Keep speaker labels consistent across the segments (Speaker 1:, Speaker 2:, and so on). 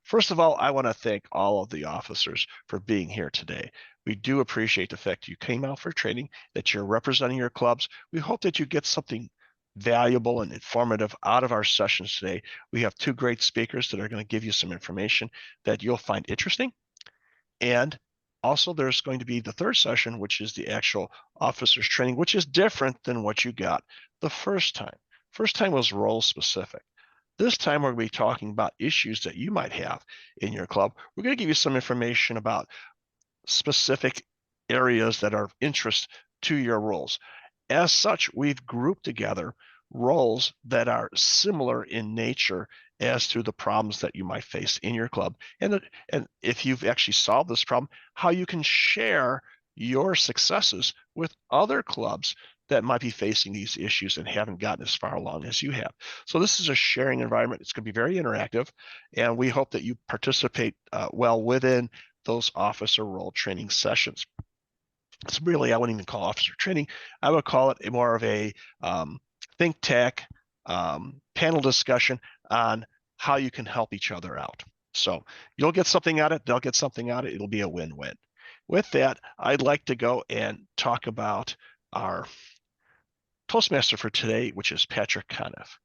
Speaker 1: First of all, I want to thank all of the officers for being here today. We do appreciate the fact you came out for training, that you're representing your clubs. We hope that you get something valuable and informative out of our sessions today. We have two great speakers that are going to give you some information that you'll find interesting. And also, there's going to be the third session, which is the actual officers training, which is different than what you got the first time. First time was role specific. This time, we're going to be talking about issues that you might have in your club. We're going to give you some information about specific areas that are of interest to your roles. As such, we've grouped together roles that are similar in nature as to the problems that you might face in your club. And if you've actually solved this problem, how you can share your successes with other clubs that might be facing these issues and haven't gotten as far along as you have. So this is a sharing environment. It's going to be very interactive, and we hope that you participate well within those officer role training sessions. It's really, I wouldn't even call officer training. I would call it more of a think tank panel discussion on how you can help each other out. So you'll get something out of it. They'll get something out of it. It'll be a win-win. With that, I'd like to go and talk about our Toastmaster for today, which is Patrick Conniff.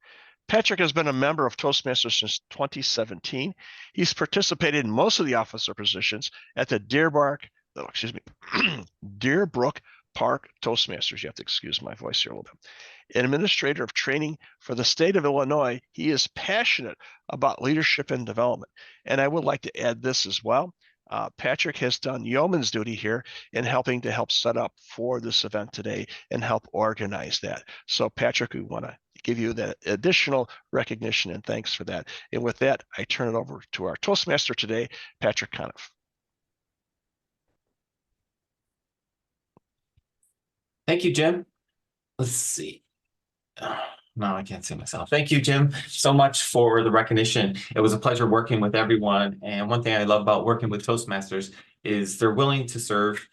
Speaker 1: Patrick has been a member of Toastmasters since 2017. He's participated in most of the officer positions at the Deerbrook Park Toastmasters. You have to excuse my voice here a little bit. An administrator of training for the state of Illinois, he is passionate about leadership and development. And I would like to add this as well. Patrick has done yeoman's duty here in helping to help set up for this event today and help organize that. So Patrick, we want to give you that additional recognition and thanks for that. And with that, I turn it over to our Toastmaster today, Patrick Conniff.
Speaker 2: Thank you, Jim. Let's see. No, I can't see myself. Thank you, Jim, so much for the recognition. It was a pleasure working with everyone. And one thing I love about working with Toastmasters is they're willing to serve,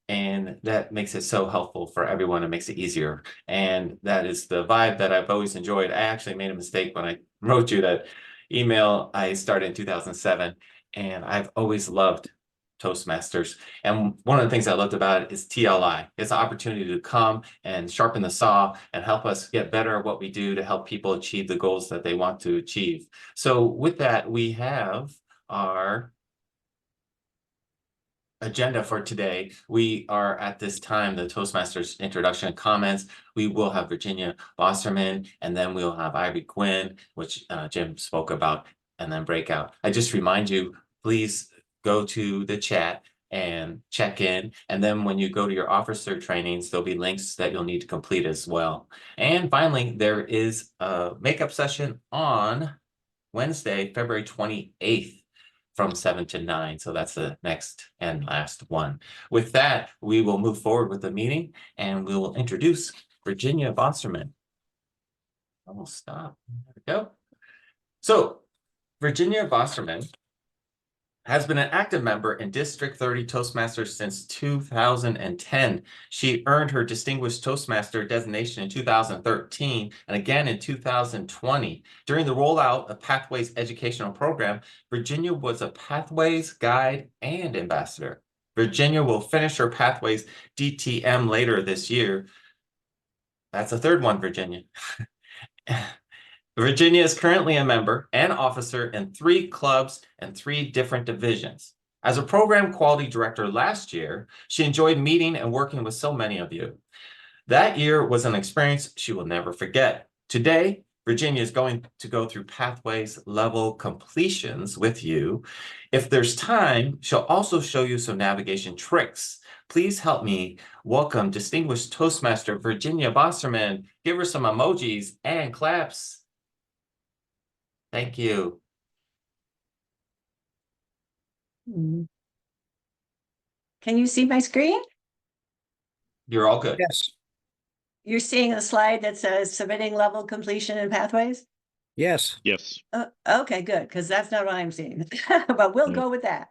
Speaker 2: and that makes it so helpful for everyone. It makes it easier. And that is the vibe that I've always enjoyed. I actually made a mistake when I wrote you that email. I started in 2007, and I've always loved Toastmasters. And one of the things I loved about it is TLI. It's an opportunity to come and sharpen the saw and help us get better at what we do to help people achieve the goals that they want to achieve. So with that, we have our agenda for today. We are at this time, the Toastmasters introduction and comments. We will have Virginia Wasserman, and then we'll have Ivy Quinn, which Jim spoke about, and then breakout. I just remind you, please go to the chat and check in. And then when you go to your officer trainings, there'll be links that you'll need to complete as well. And finally, there is a makeup session on Wednesday, February 28th from 7 to 9. So that's the next and last one. With that, we will move forward with the meeting, and we will introduce Virginia Wasserman. I will stop. There we go. So Virginia Wasserman has been an active member in District 30 Toastmasters since 2010. She earned her Distinguished Toastmaster designation in 2013 and again in 2020. During the rollout of Pathways educational program, Virginia was a Pathways guide and ambassador. Virginia will finish her Pathways DTM later this year. That's a third one, Virginia. Virginia is currently a member and officer in 3 clubs and 3 different divisions. As a program quality director last year, she enjoyed meeting and working with so many of you. That year was an experience she will never forget. Today, Virginia is going to go through Pathways level completions with you. If there's time, she'll also show you some navigation tricks. Please help me welcome Distinguished Toastmaster Virginia Wasserman. Give her some emojis and claps. Thank you.
Speaker 3: Can you see my screen?
Speaker 2: You're all good.
Speaker 4: Yes,
Speaker 3: You're seeing a slide that says submitting level completion and pathways?
Speaker 4: yes.
Speaker 1: Yes.
Speaker 3: Okay, good, because that's not what I'm seeing, but we'll go with that.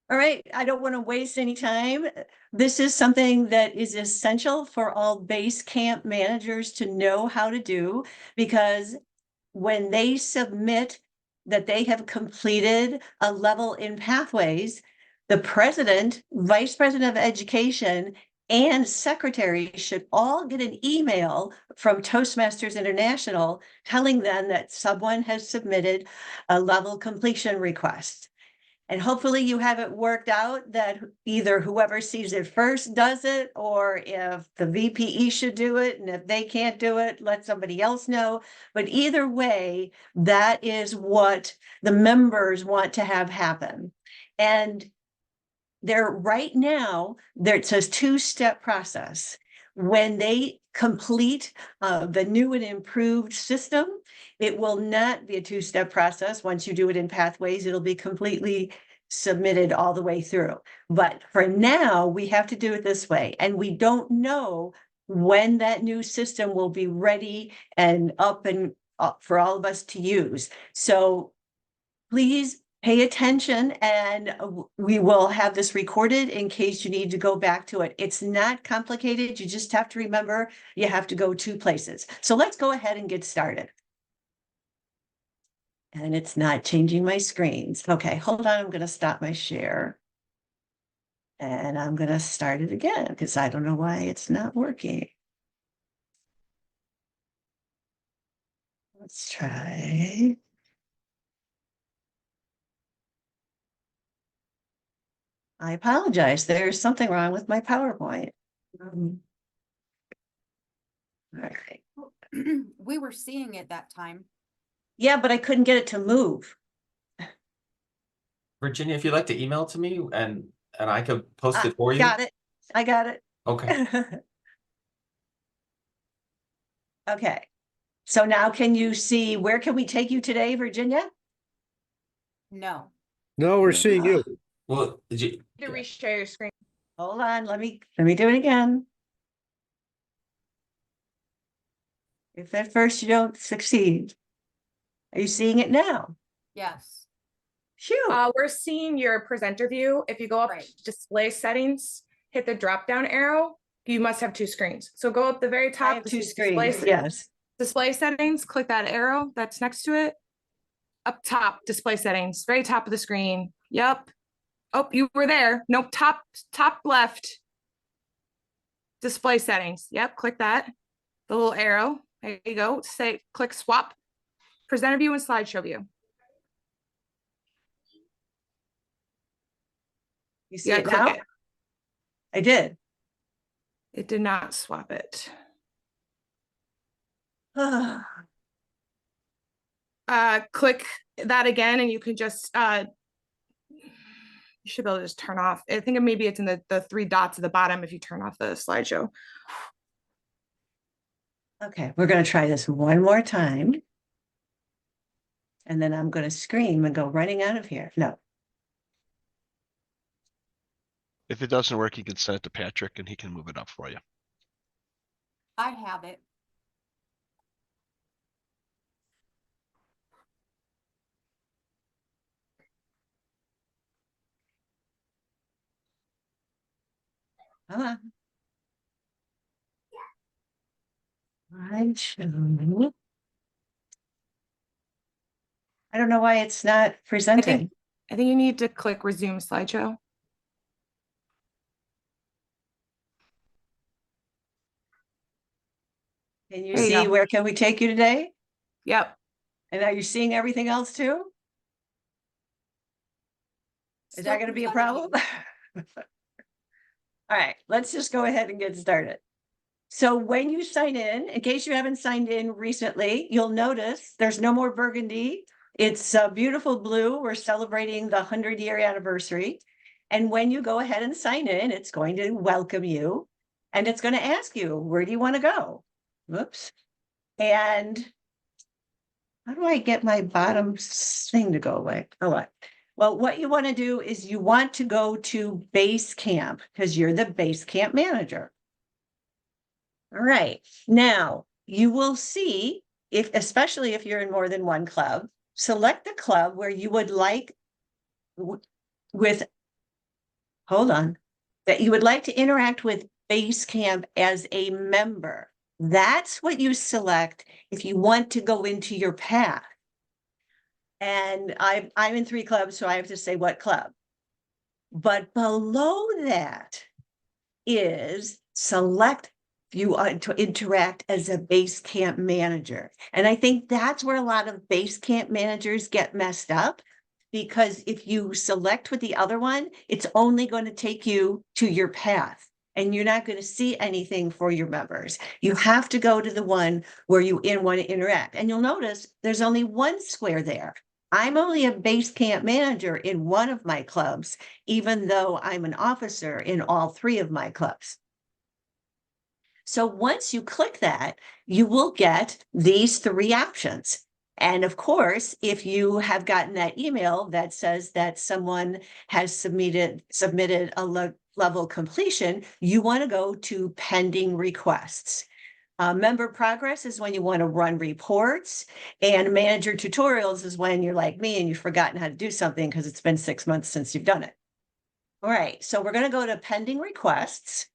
Speaker 3: All right, I don't want to waste any time. This is something that is essential for all base camp managers to know how to do, because when they submit that they have completed a level in Pathways, the president, vice president of education, and secretary should all get an email from Toastmasters International telling them that someone has submitted a level completion request. And hopefully you have it worked out that either whoever sees it first does it, or if the VPE should do it, and if they can't do it, let somebody else know. But either way, that is what the members want to have happen. And there right now, it's a two-step process. When they complete the new and improved system, it will not be a two-step process. Once you do it in Pathways, it'll be completely submitted all the way through. But for now, we have to do it this way. And we don't know when that new system will be ready and up for all of us to use. So please pay attention, and we will have this recorded in case you need to go back to it. It's not complicated. You just have to remember you have to go 2 places. So let's go ahead and get started. And it's not changing my screens. Okay, hold on. I'm going to stop my share. And I'm going to start it again because I don't know why it's not working. Let's try. I apologize. There's something wrong with my PowerPoint. All right.
Speaker 4: We were seeing it that time.
Speaker 3: Yeah, but I couldn't get it to move.
Speaker 2: Virginia, if you'd like to email to me and I could post it for you.
Speaker 3: Got it. I got it.
Speaker 2: Okay.
Speaker 3: Okay. So now can you see, where can we take you today, Virginia?
Speaker 4: No.
Speaker 5: No, we're seeing you.
Speaker 2: Well, did you?
Speaker 6: To reshare your screen.
Speaker 3: Hold on, let me do it again. If at first you don't succeed. Are you seeing it now?
Speaker 4: Yes.
Speaker 3: Phew.
Speaker 6: We're seeing your presenter view. If you go up
Speaker 4: Right.
Speaker 6: to display settings, hit the drop down arrow, you must have 2 screens. So go up the very
Speaker 3: I
Speaker 6: top.
Speaker 3: have
Speaker 6: this
Speaker 3: 2
Speaker 6: is display
Speaker 3: screens, yes.
Speaker 6: Display settings, click that arrow that's next to it. Up top, display settings, very top of the screen. Yep. Oh, you were there. Nope, top left. Display settings. Yep, click that. The little arrow. There you go. Say click swap. Presenter view and slideshow view.
Speaker 3: You see
Speaker 6: Yeah,
Speaker 3: it
Speaker 6: click
Speaker 3: now?
Speaker 6: it.
Speaker 3: I did.
Speaker 6: It did not swap it. Click that again and you can just you should be able to just turn off. I think maybe it's in the 3 dots at the bottom if you turn off the slideshow.
Speaker 3: Okay, we're going to try this one more time. And then I'm going to scream and go running out of here. No.
Speaker 1: If it doesn't work, you can send it to Patrick and he can move it up for you.
Speaker 4: I have it.
Speaker 3: Come on. Slideshow. I don't know why it's not presenting.
Speaker 6: I think you need to click resume slideshow.
Speaker 3: Can you
Speaker 6: There you
Speaker 3: see
Speaker 6: go.
Speaker 3: where can we take you today?
Speaker 6: Yep.
Speaker 3: And are you seeing everything else too? Is that going to be a problem? All right, let's just go ahead and get started. So when you sign in case you haven't signed in recently, you'll notice there's no more burgundy. It's a beautiful blue. We're celebrating the 100-year anniversary. And when you go ahead and sign in, it's going to welcome you and it's going to ask you, where do you want to go? Whoops. And how do I get my bottom thing to go away? Oh, what? Well, what you want to do is you want to go to Basecamp because you're the Basecamp manager. All right. Now you will see especially if you're in more than one club, select the club where you would like that you would like to interact with Basecamp as a member. That's what you select if you want to go into your path. And I'm in 3 clubs, so I have to say what club. But below that is select if you want to interact as a base camp manager. And I think that's where a lot of base camp managers get messed up. Because if you select with the other one, it's only going to take you to your path. And you're not going to see anything for your members. You have to go to the one where you want to interact. And you'll notice there's only one square there. I'm only a base camp manager in one of my clubs, even though I'm an officer in all 3 of my clubs. So once you click that, you will get these 3 options. And of course, if you have gotten that email that says that someone has submitted a level completion, you want to go to pending requests. Member progress is when you want to run reports, and manager tutorials is when you're like me and you've forgotten how to do something because it's been 6 months since you've done it. All right, so we're going to go to pending requests.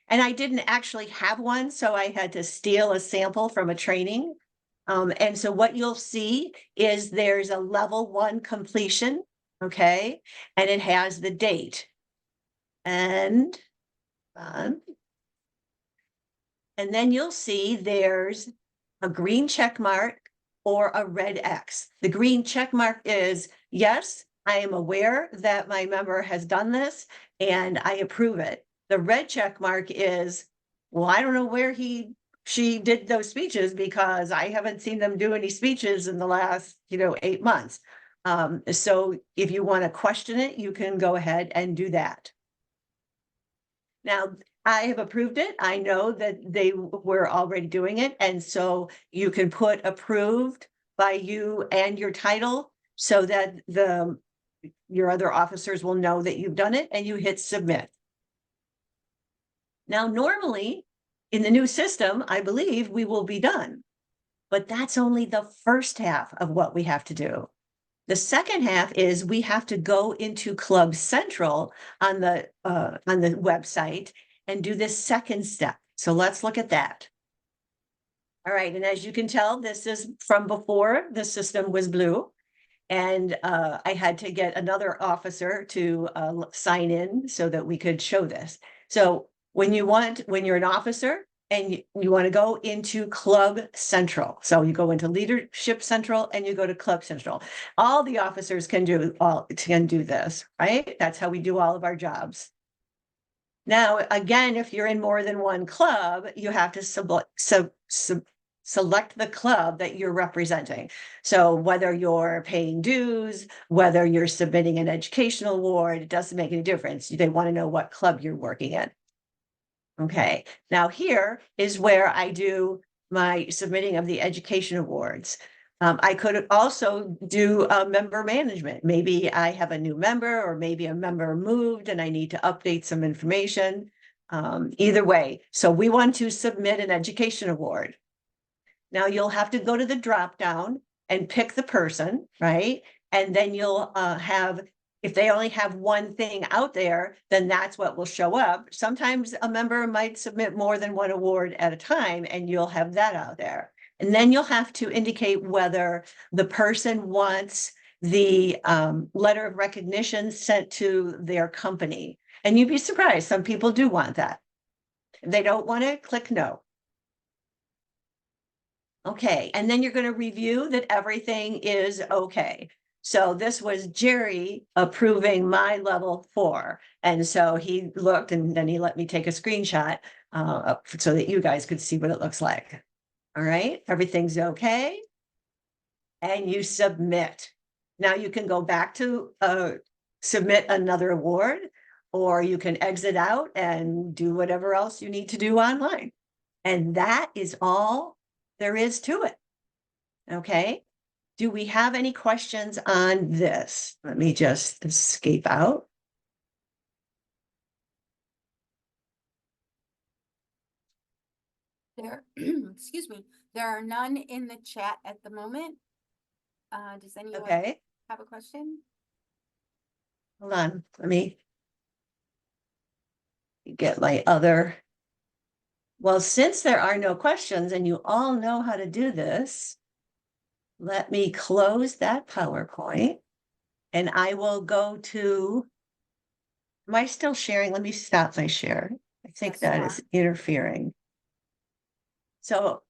Speaker 3: And I didn't actually have one, so I had to steal a sample from a training. And so what you'll see is there's a level 1 completion, okay? And it has the date. And then you'll see there's a green check mark or a red X. The green check mark is, yes, I am aware that my member has done this and I approve it. The red check mark is, well, I don't know where she did those speeches because I haven't seen them do any speeches in the last, 8 months. So if you want to question it, you can go ahead and do that. Now, I have approved it. I know that they were already doing it. And so you can put approved by you and your title so that your other officers will know that you've done it, and you hit submit. Now, normally in the new system, I believe we will be done, but that's only the first half of what we have to do. The second half is we have to go into Club Central on the website and do this second step. So let's look at that. All right, and as you can tell, this is from before the system was blue. And I had to get another officer to sign in so that we could show this. So when you're an officer and you want to go into Club Central. So you go into Leadership Central and you go to Club Central. All the officers can do this, right? That's how we do all of our jobs. Now, again, if you're in more than one club, you have to select the club that you're representing. So whether you're paying dues, whether you're submitting an educational award, it doesn't make any difference. They want to know what club you're working in. Okay, now here is where I do my submitting of the education awards. I could also do member management. Maybe I have a new member, or maybe a member moved and I need to update some information. Either way, so we want to submit an education award. Now you'll have to go to the drop down and pick the person, right? And then you'll if they only have one thing out there, then that's what will show up. Sometimes a member might submit more than one award at a time, and you'll have that out there. And then you'll have to indicate whether the person wants the letter of recognition sent to their company. And you'd be surprised, some people do want that. If they don't want it, click no. Okay, and then you're going to review that everything is okay. So this was Jerry approving my level 4. And so he looked and then he let me take a screenshot so that you guys could see what it looks like. All right, everything's okay. And you submit. Now you can go back to submit another award, or you can exit out and do whatever else you need to do online. And that is all there is to it. Okay. Do we have any questions on this? Let me just escape out.
Speaker 4: There, excuse me, there are none in the chat at the moment. Does anyone
Speaker 3: Okay,
Speaker 4: have a question?
Speaker 3: hold on. Let me get my other. Well, since there are no questions and you all know how to do this, let me close that PowerPoint. And I will go to, am I still sharing? Let me stop my share. I think
Speaker 4: Yes, you
Speaker 3: that
Speaker 4: are.
Speaker 3: is interfering. So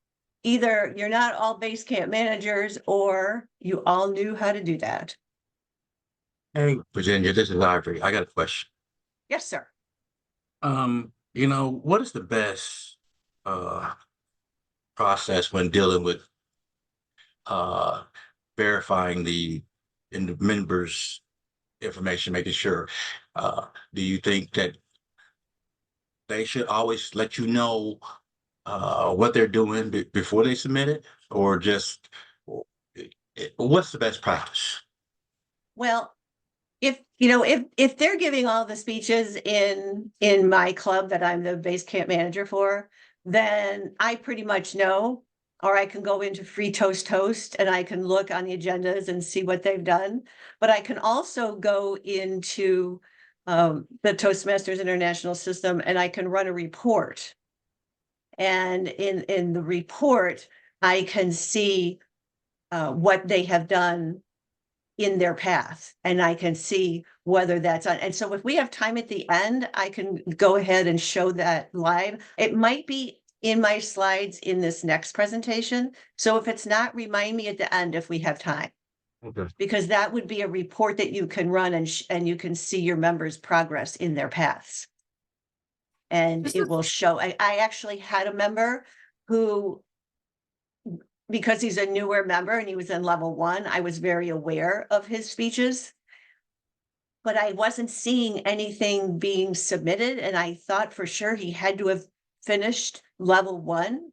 Speaker 3: either you're not all Basecamp managers or you all knew how to do that.
Speaker 5: Hey, Virginia, this is Ivory. I got a question.
Speaker 3: Yes, sir.
Speaker 5: What is the best process when dealing with uh verifying the members' information, making sure do you think that they should always let you know what they're doing before they submit it, or just what's the best practice?
Speaker 3: Well, if they're giving all the speeches in my club that I'm the base camp manager for, then I pretty much know, or I can go into Free Toast and I can look on the agendas and see what they've done. But I can also go into the Toastmasters International System and I can run a report. And in the report, I can see what they have done in their path, and I can see whether that's on. And so if we have time at the end, I can go ahead and show that live. It might be in my slides in this next presentation. So if it's not, remind me at the end if we have time,
Speaker 5: Okay.
Speaker 3: because that would be a report that you can run and you can see your members' progress in their paths. And
Speaker 6: This
Speaker 3: it
Speaker 6: is-
Speaker 3: will show. I actually had a member who, because he's a newer member and he was in level 1, I was very aware of his speeches. But I wasn't seeing anything being submitted, and I thought for sure he had to have finished level 1.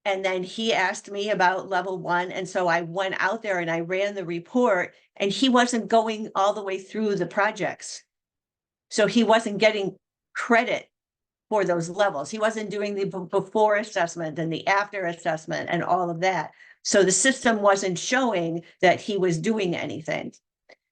Speaker 3: And then he asked me about level 1, and so I went out there and I ran the report, and he wasn't going all the way through the projects. So he wasn't getting credit for those levels. He wasn't doing the before assessment and the after assessment and all of that. So the system wasn't showing that he was doing anything.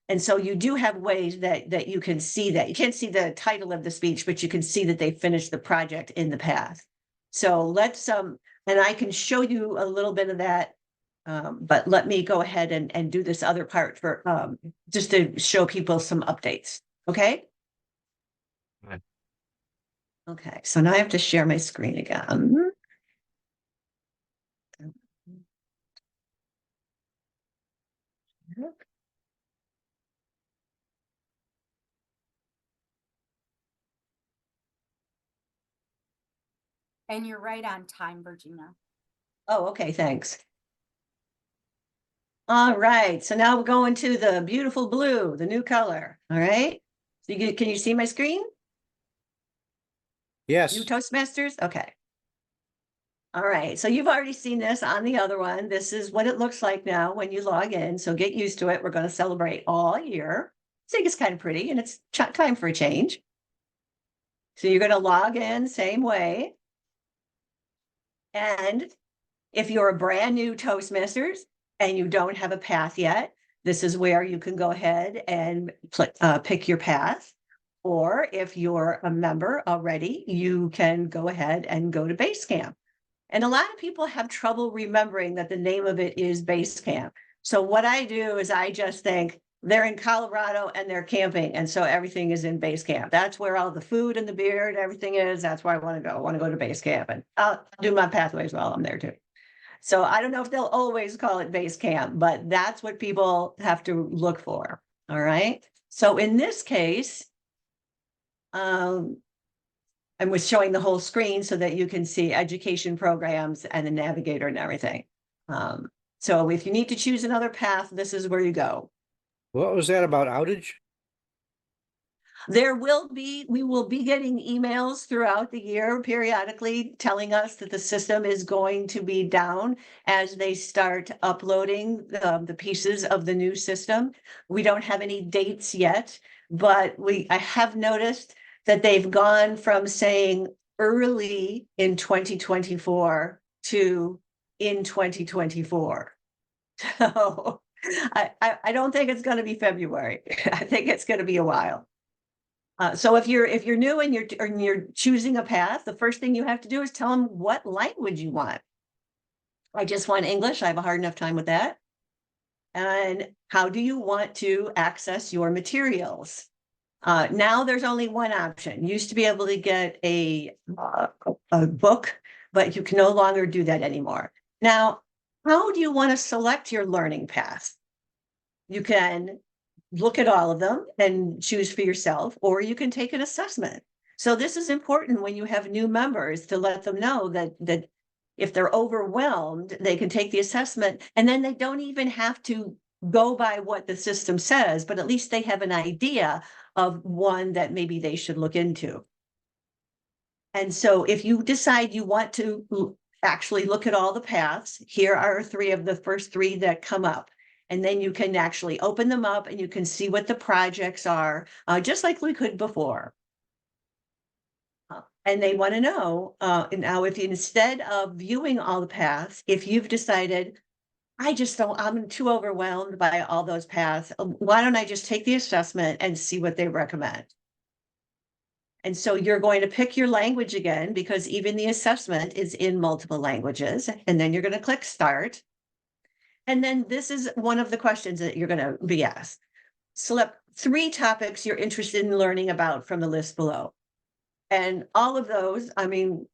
Speaker 3: And so you do have ways that you can see that. You can't see the title of the speech, but you can see that they finished the project in the path. So let's, and I can show you a little bit of that. But let me go ahead and do this other part for, just to show people some updates. Okay?
Speaker 5: Right.
Speaker 3: Okay, so now I have to share my screen again.
Speaker 4: And you're right on time, Virginia.
Speaker 3: Oh, okay, thanks. All right, so now we're going to the beautiful blue, the new color. All right. So can you see my screen?
Speaker 7: Yes.
Speaker 3: New Toastmasters? Okay. All right, so you've already seen this on the other one. This is what it looks like now when you log in. So get used to it. We're going to celebrate all year. I think it's kind of pretty and it's time for a change. So you're going to log in same way. And if you're a brand new Toastmasters and you don't have a path yet, this is where you can go ahead and pick your path. Or if you're a member already, you can go ahead and go to Basecamp. And a lot of people have trouble remembering that the name of it is Basecamp. So what I do is I just think they're in Colorado and they're camping. And so everything is in Basecamp. That's where all the food and the beer and everything is. That's where I want to go. I want to go to Basecamp, and I'll do my pathways while I'm there too. So I don't know if they'll always call it Basecamp, but that's what people have to look for. All right. So in this case, I was showing the whole screen so that you can see education programs and the navigator and everything. So if you need to choose another path, this is where you go.
Speaker 7: What was that about outage?
Speaker 3: We will be getting emails throughout the year periodically telling us that the system is going to be down as they start uploading the pieces of the new system. We don't have any dates yet, but I have noticed that they've gone from saying early in 2024 to in 2024. So I don't think it's going to be February. I think it's going to be a while. So if you're new and you're choosing a path, the first thing you have to do is tell them what language you want. I just want English. I have a hard enough time with that. And how do you want to access your materials? Now there's only one option. You used to be able to get a book, but you can no longer do that anymore. Now, how do you want to select your learning path? You can look at all of them and choose for yourself, or you can take an assessment. So this is important when you have new members, to let them know that if they're overwhelmed, they can take the assessment, and then they don't even have to go by what the system says, but at least they have an idea of one that maybe they should look into. And so if you decide you want to actually look at all the paths, here are three of the first three that come up. And then you can actually open them up and you can see what the projects are, just like we could before. And they want to know, now if you, instead of viewing all the paths, if you've decided, I'm too overwhelmed by all those paths, why don't I just take the assessment and see what they recommend? And so you're going to pick your language again, because even the assessment is in multiple languages. And then you're going to click start. And then this is one of the questions that you're going to be asked. Select 3 topics you're interested in learning about from the list below. And all of those, I mean,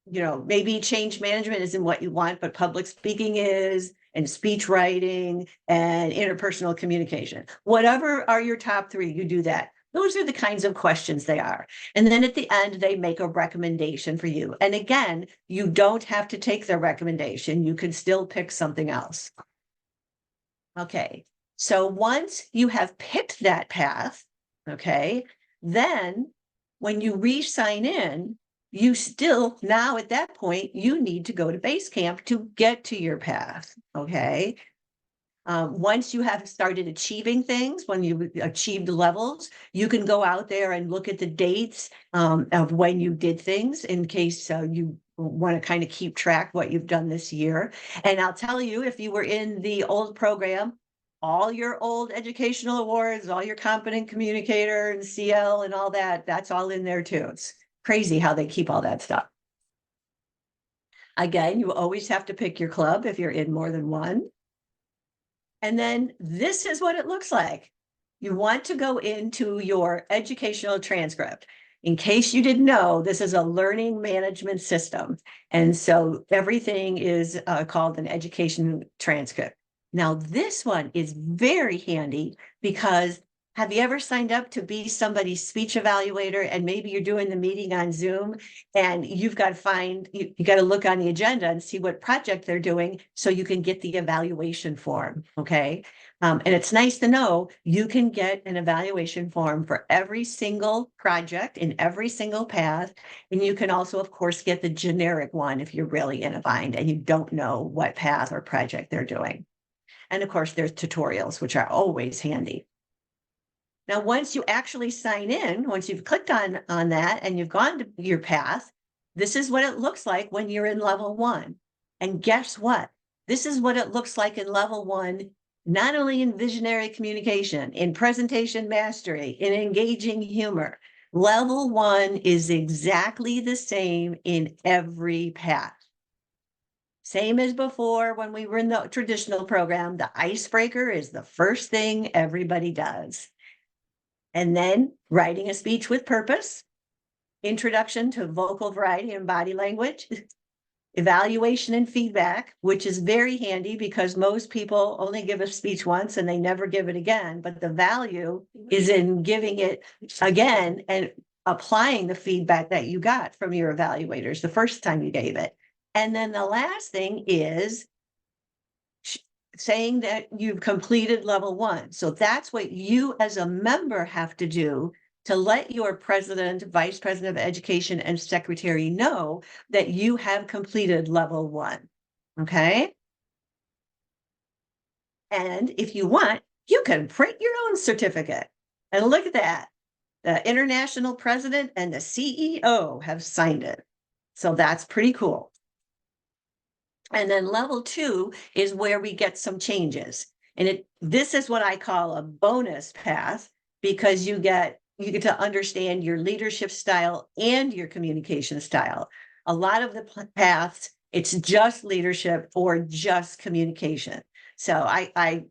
Speaker 3: maybe change management isn't what you want, but public speaking is, and speech writing and interpersonal communication. Whatever are your top 3, you do that. Those are the kinds of questions they are. And then at the end, they make a recommendation for you. And again, you don't have to take their recommendation. You can still pick something else. Okay, so once you have picked that path, okay, then when you re-sign in, you still, now at that point, you need to go to Basecamp to get to your path, okay? Once you have started achieving things, when you achieved levels, you can go out there and look at the dates of when you did things, in case you want to kind of keep track what you've done this year. And I'll tell you, if you were in the old program, all your old educational awards, all your competent communicator and CL and all that, that's all in there too. It's crazy how they keep all that stuff. Again, you always have to pick your club if you're in more than one. And then this is what it looks like. You want to go into your educational transcript. In case you didn't know, this is a learning management system. And so everything is called an education transcript. Now, this one is very handy, because have you ever signed up to be somebody's speech evaluator, and maybe you're doing the meeting on Zoom and you've got to find, you got to look on the agenda and see what project they're doing so you can get the evaluation form, okay? And it's nice to know you can get an evaluation form for every single project in every single path. And you can also, of course, get the generic one if you're really in a bind and you don't know what path or project they're doing. And of course, there's tutorials, which are always handy. Now, once you actually sign in, once you've clicked on that and you've gone to your path, this is what it looks like when you're in level 1. And guess what? This is what it looks like in level 1, not only in visionary communication, in presentation mastery, in engaging humor. Level 1 is exactly the same in every path. Same as before when we were in the traditional program, the icebreaker is the first thing everybody does. And then writing a speech with purpose, introduction to vocal variety and body language, evaluation and feedback, which is very handy because most people only give a speech once and they never give it again. But the value is in giving it again and applying the feedback that you got from your evaluators the first time you gave it. And then the last thing is saying that you've completed level 1. So that's what you as a member have to do to let your president, vice president of education, and secretary know that you have completed level 1. Okay. And if you want, you can print your own certificate. And look at that. The international president and the CEO have signed it. So that's pretty cool. And then level 2 is where we get some changes. And this is what I call a bonus path, because you get to understand your leadership style and your communication style. A lot of the paths, it's just leadership or just communication. So I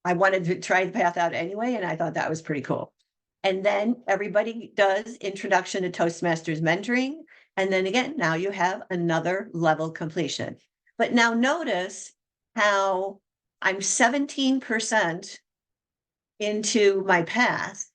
Speaker 3: wanted to try the path out anyway, and I thought that was pretty cool. And then everybody does introduction to Toastmasters mentoring. And then again, now you have another level completion. But now notice how I'm 17% into my path,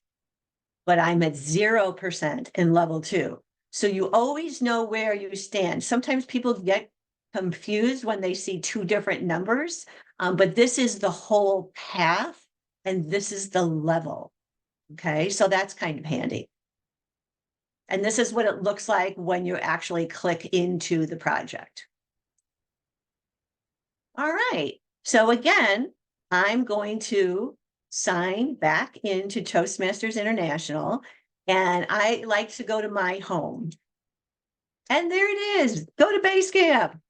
Speaker 3: but I'm at 0% in level 2. So you always know where you stand. Sometimes people get confused when they see two different numbers, but this is the whole path and this is the level. Okay, so that's kind of handy. And this is what it looks like when you actually click into the project. All right, so again, I'm going to sign back into Toastmasters International, and I like to go to my home. And there it is, go to Basecamp.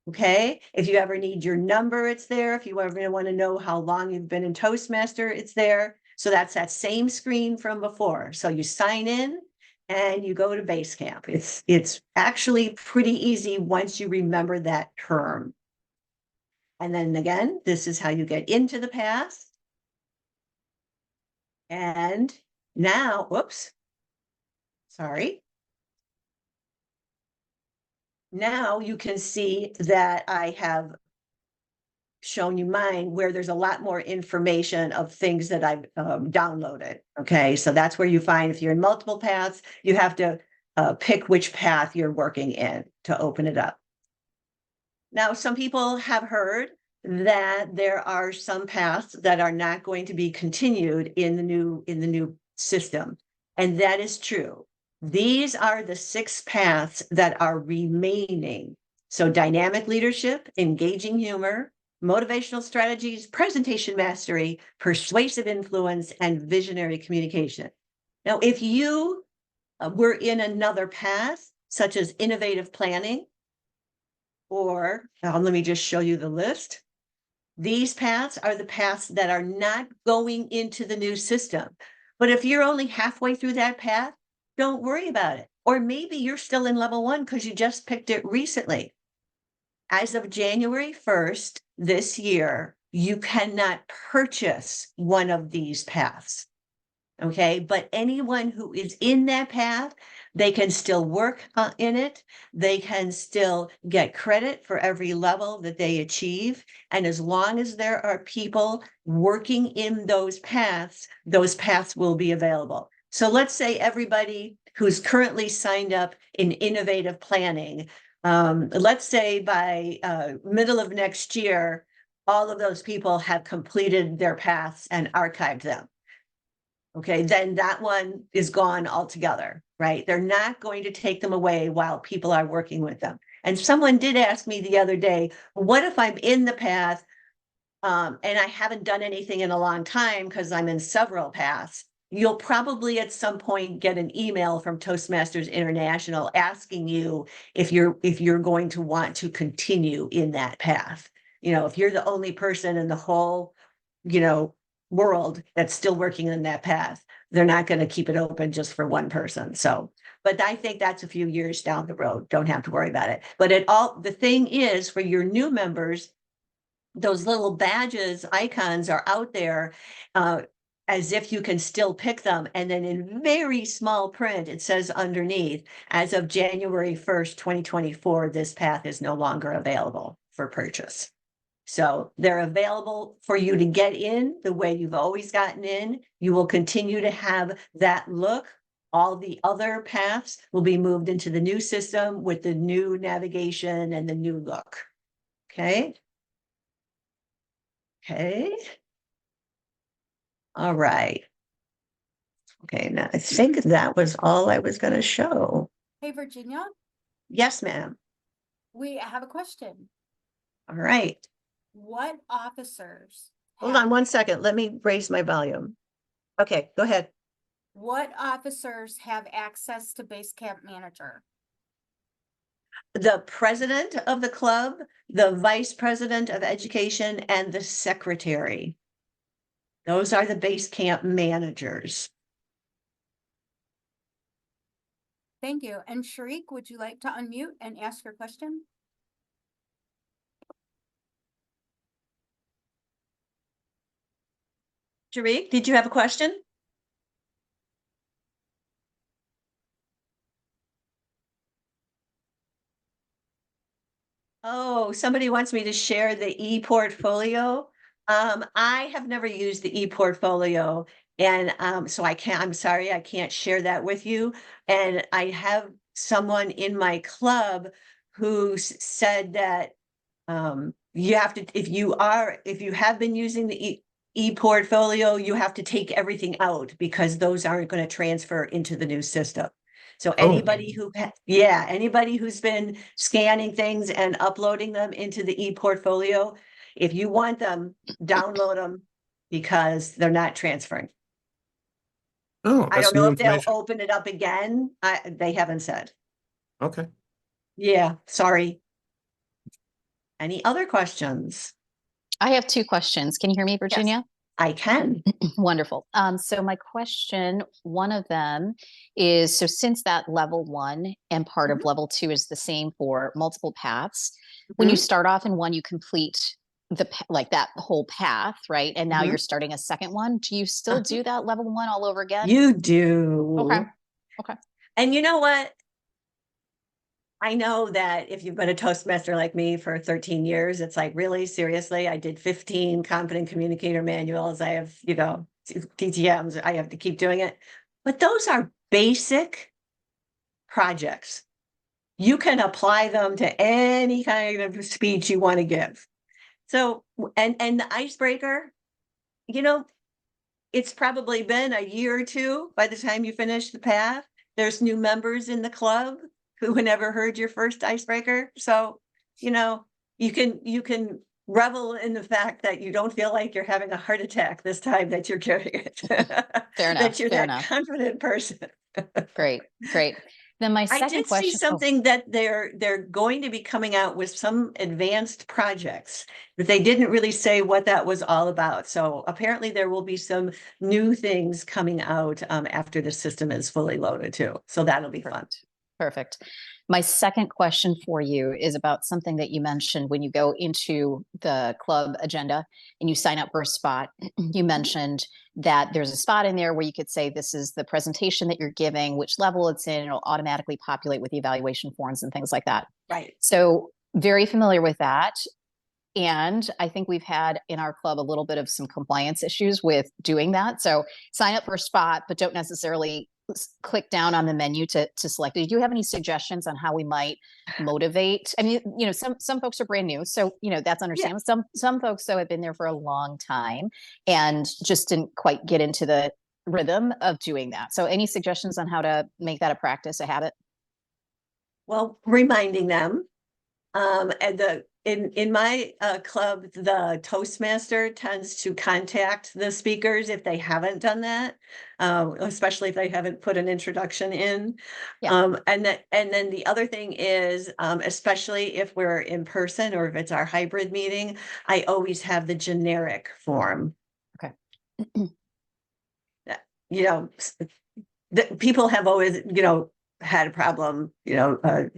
Speaker 3: Okay, if you ever need your number, it's there. If you ever want to know how long you've been in Toastmaster, it's there. So that's that same screen from before. So you sign in and you go to Basecamp. It's actually pretty easy once you remember that term. And then again, this is how you get into the path. And now, whoops, sorry. Now you can see that I have shown you mine where there's a lot more information of things that I've downloaded. Okay, so that's where you find if you're in multiple paths, you have to pick which path you're working in to open it up. Now, some people have heard that there are some paths that are not going to be continued in the new system, and that is true. These are the 6 paths that are remaining. So dynamic leadership, engaging humor, motivational strategies, presentation mastery, persuasive influence, and visionary communication. Now, if you were in another path, such as innovative planning, or let me just show you the list. These paths are the paths that are not going into the new system. But if you're only halfway through that path, don't worry about it. Or maybe you're still in level 1 because you just picked it recently. As of January 1st this year, you cannot purchase one of these paths. Okay, but anyone who is in that path, they can still work in it. They can still get credit for every level that they achieve. And as long as there are people working in those paths will be available. So let's say everybody who's currently signed up in innovative planning, let's say by middle of next year, all of those people have completed their paths and archived them. Okay, then that one is gone altogether, right? They're not going to take them away while people are working with them. And someone did ask me the other day, what if I'm in the path and I haven't done anything in a long time because I'm in several paths? You'll probably at some point get an email from Toastmasters International asking you if you're going to want to continue in that path. You know, if you're the only person in the whole, world that's still working in that path, they're not going to keep it open just for one person. So, but I think that's a few years down the road. Don't have to worry about it. But the thing is, for your new members, those little badges, icons are out there as if you can still pick them. And then in very small print, it says underneath, as of January 1st, 2024, this path is no longer available for purchase. So they're available for you to get in the way you've always gotten in. You will continue to have that look. All the other paths will be moved into the new system with the new navigation and the new look. Okay. Okay. All right. Okay, now I think that was all I was going to show.
Speaker 4: Hey, Virginia,
Speaker 3: Yes, ma'am.
Speaker 4: we have a question.
Speaker 3: All right.
Speaker 4: What officers?
Speaker 3: Hold on one second. Let me raise my volume. Okay, go ahead.
Speaker 4: What officers have access to Basecamp Manager?
Speaker 3: The president of the club, the vice president of education, and the secretary. Those are the Basecamp managers.
Speaker 4: Thank you. And Sharik, would you like to unmute and ask your question?
Speaker 3: Tariq, did you have a question? Oh, somebody wants me to share the e-portfolio. I have never used the e-portfolio, and so I'm sorry, I can't share that with you. And I have someone in my club who said that you have to, if you have been using the e-portfolio, you have to take everything out because those aren't going to transfer into the new system. So anybody anybody who's been scanning things and uploading them into the e-portfolio, if you want them, download them because they're not transferring.
Speaker 8: Oh,
Speaker 3: I
Speaker 8: that's
Speaker 3: don't know
Speaker 8: new
Speaker 3: if they'll
Speaker 8: information.
Speaker 3: open it up again. They haven't said.
Speaker 8: Okay.
Speaker 3: Yeah, sorry. Any other questions?
Speaker 9: I have two questions. Can you hear me, Virginia?
Speaker 3: I can.
Speaker 9: Wonderful. So my question, one of them is, so since that level 1 and part of level 2 is the same for multiple paths, when you start off in one, you complete like that whole path, right? And now you're starting a second one. Do you still do that level 1 all over again?
Speaker 3: You do.
Speaker 9: Okay. Okay.
Speaker 3: And you know what? I know that if you've been a Toastmaster like me for 13 years, it's like, really, seriously, I did 15 Confident Communicator manuals. I have, TTMs. I have to keep doing it. But those are basic projects. You can apply them to any kind of speech you want to give. So, and the icebreaker, it's probably been a year or two by the time you finish the path. There's new members in the club who never heard your first icebreaker. So, you can revel in the fact that you don't feel like you're having a heart attack this time that you're giving it.
Speaker 9: Fair enough.
Speaker 3: That you're
Speaker 9: Fair
Speaker 3: that
Speaker 9: enough.
Speaker 3: confident person.
Speaker 9: Great. Great. Then my
Speaker 3: I
Speaker 9: second
Speaker 3: did
Speaker 9: question.
Speaker 3: see something that they're going to be coming out with some advanced projects, but they didn't really say what that was all about. So apparently there will be some new things coming out after the system is fully loaded too. So that'll be fun.
Speaker 9: Perfect. My second question for you is about something that you mentioned when you go into the club agenda and you sign up for a spot. You mentioned that there's a spot in there where you could say, this is the presentation that you're giving, which level it's in, it'll automatically populate with the evaluation forms and things like that.
Speaker 3: Right.
Speaker 9: So very familiar with that. And I think we've had in our club a little bit of some compliance issues with doing that. So sign up for a spot, but don't necessarily click down on the menu to select it. Do you have any suggestions on how we might motivate? I mean, some folks are brand new, so that's understandable.
Speaker 3: Yeah.
Speaker 9: Some folks though have been there for a long time and just didn't quite get into the rhythm of doing that. So any suggestions on how to make that a practice, a habit?
Speaker 3: Well, reminding them, and in my club, the Toastmaster tends to contact the speakers if they haven't done that, especially if they haven't put an introduction in.
Speaker 9: Yeah.
Speaker 3: And then the other thing is, especially if we're in person or if it's our hybrid meeting, I always have the generic form.
Speaker 9: Okay.
Speaker 3: People have always, had a problem,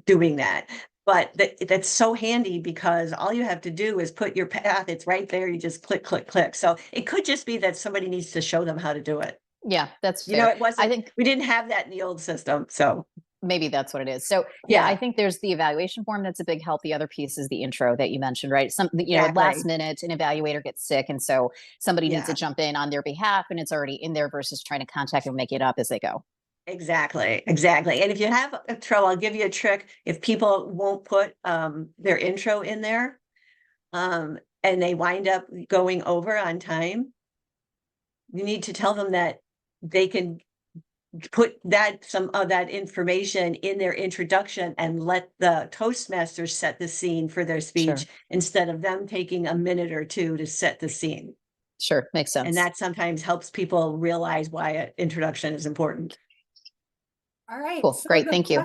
Speaker 3: doing that. But that's so handy because all you have to do is put your path. It's right there. You just click, click, click. So it could just be that somebody needs to show them how to do it.
Speaker 9: Yeah, that's fair.
Speaker 3: It wasn't.
Speaker 9: I think
Speaker 3: we didn't have that in the old system. So
Speaker 9: maybe that's what it is. So yeah, I think there's the evaluation form. That's a big help. The other piece is the intro that you mentioned, right? Last minute, an evaluator gets sick. And so somebody needs to jump in on their behalf and it's already in there versus trying to contact and make it up as they go.
Speaker 3: Exactly. And if you have a trouble, I'll give you a trick. If people won't put their intro in there and they wind up going over on time, you need to tell them that they can put some of that information in their introduction and let the Toastmasters set the scene for their speech instead of them taking a minute or two to set the scene.
Speaker 9: Sure. Makes sense.
Speaker 3: And that sometimes helps people realize why an introduction is important.
Speaker 4: All right.
Speaker 9: Cool.
Speaker 4: So
Speaker 9: Great.
Speaker 4: the
Speaker 9: Thank you.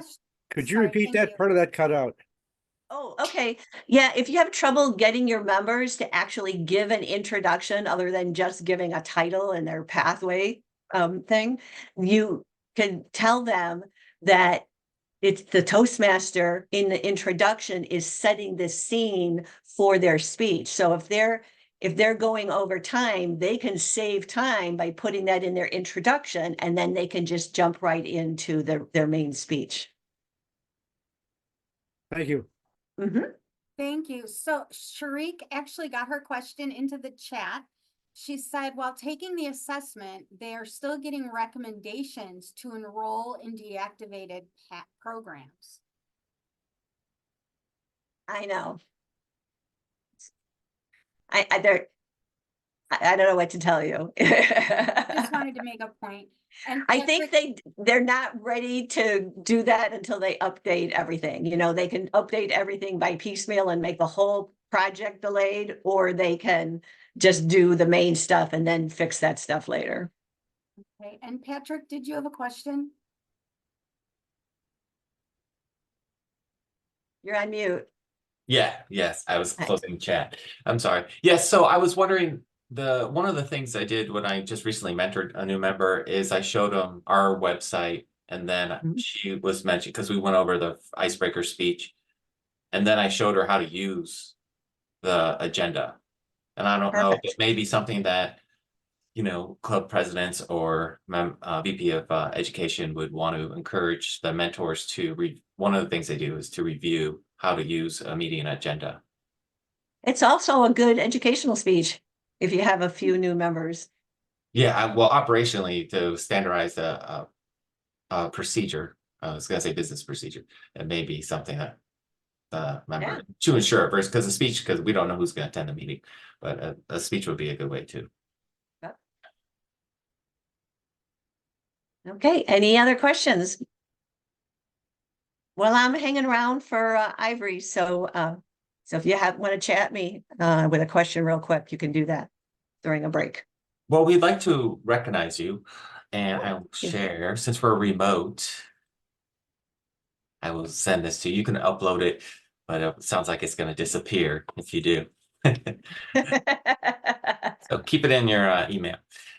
Speaker 7: Could you
Speaker 4: Sorry,
Speaker 7: repeat
Speaker 4: thank
Speaker 7: that?
Speaker 4: you.
Speaker 7: Part of that cut out.
Speaker 3: Oh, okay. Yeah, if you have trouble getting your members to actually give an introduction other than just giving a title and their pathway thing, you can tell them that it's the Toastmaster in the introduction is setting the scene for their speech. So if they're if they're going over time, they can save time by putting that in their introduction, and then they can just jump right into their main speech.
Speaker 7: Thank you.
Speaker 3: Mhm.
Speaker 4: Thank you. So Sharik actually got her question into the chat. She said, while taking the assessment, they are still getting recommendations to enroll in deactivated PAC programs.
Speaker 3: I know. I don't know what to tell you.
Speaker 4: Just wanted to make a point. And
Speaker 3: I think
Speaker 4: Patrick-
Speaker 3: they're not ready to do that until they update everything. You know, they can update everything by piecemeal and make the whole project delayed, or they can just do the main stuff and then fix that stuff later.
Speaker 4: Okay, and Patrick, did you have a question?
Speaker 3: You're on mute.
Speaker 2: Yeah, yes, I was
Speaker 3: Hi.
Speaker 2: closing chat. I'm sorry. Yes, so I was wondering, one of the things I did when I just recently mentored a new member is I showed them our website, and then
Speaker 3: Mhm.
Speaker 2: she was mentioned, because we went over the icebreaker speech, and then I showed her how to use the agenda. And I don't know, it
Speaker 3: Perfect.
Speaker 2: may be something that, you know, club presidents or VP of education would want to encourage the mentors to read. One of the things they do is to review how to use a meeting agenda.
Speaker 3: It's also a good educational speech if you have a few new members.
Speaker 2: Yeah, well, operationally, to standardize a procedure, I was gonna say business procedure, it may be something that the member to ensure versus, because a speech, because we don't know who's gonna attend the meeting, but a speech would be a good way too.
Speaker 3: Okay, any other questions? Well, I'm hanging around for Ivory, so if you want to chat me with a question real quick, you can do that during a break.
Speaker 2: Well, we'd like to recognize you, and I will
Speaker 3: you.
Speaker 2: share, since we're remote, I will send this to you. You can upload it, but it sounds like it's gonna disappear if you do. So keep it in your email.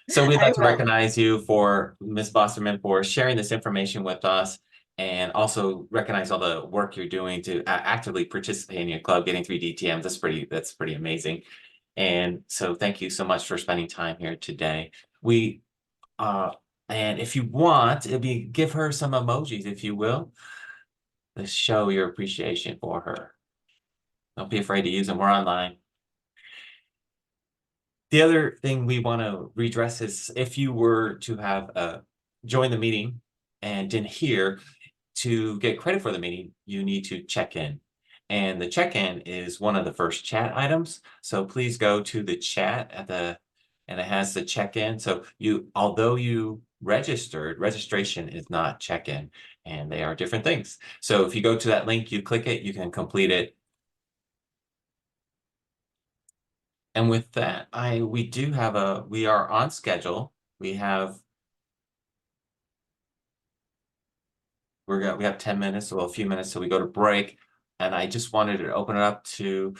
Speaker 2: So we'd
Speaker 3: I
Speaker 2: like to
Speaker 3: will.
Speaker 2: recognize you for Ms. Bosserman for sharing this information with us, and also recognize all the work you're doing to actively participate in your club, getting 3 DTMs. That's pretty amazing. And so thank you so much for spending time here today. And if you want, give her some emojis, if you will, to show your appreciation for her. Don't be afraid to use them. We're online. The other thing we want to redress is if you were to have joined the meeting and didn't hear, to get credit for the meeting, you need to check in. And the check-in is one of the first chat items. So please go to the chat and it has the check-in. So although you registered, registration is not check-in, and they are different things. So if you go to that link, you click it, you can complete it. And with that, we are on schedule. We have 10 minutes, well, a few minutes till we go to break. And I just wanted to open it up to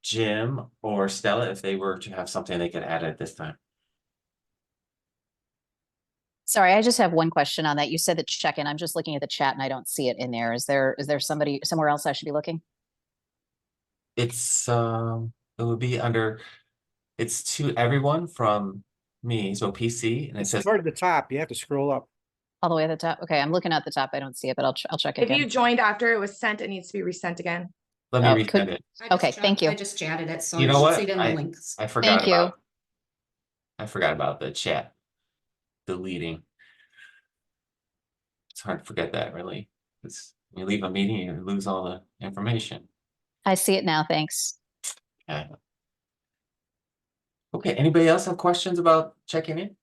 Speaker 2: Jim or Stella if they were to have something they could add at this time.
Speaker 9: Sorry, I just have one question on that. You said the check-in. I'm just looking at the chat and I don't see it in there. Is there somebody somewhere else I should be looking?
Speaker 2: It's it would be under, it's to everyone from me, so PC, and it
Speaker 7: It's
Speaker 2: says,
Speaker 7: toward the top. You have to scroll up.
Speaker 9: All the way at the top? Okay, I'm looking at the top. I don't see it, but I'll check
Speaker 6: If
Speaker 9: again.
Speaker 6: you joined after it was sent, it needs to be resent again.
Speaker 2: let me
Speaker 9: Oh,
Speaker 2: resend it.
Speaker 9: Okay, thank you.
Speaker 10: I just chatted it, so
Speaker 2: You
Speaker 10: you
Speaker 2: know
Speaker 10: should
Speaker 2: what?
Speaker 10: see it in the links.
Speaker 2: I forgot
Speaker 9: Thank you.
Speaker 2: about the chat deleting. It's hard to forget that, really. Because when you leave a meeting, you lose all the information.
Speaker 9: I see it now. Thanks.
Speaker 2: Okay. Okay, anybody else have questions about checking in?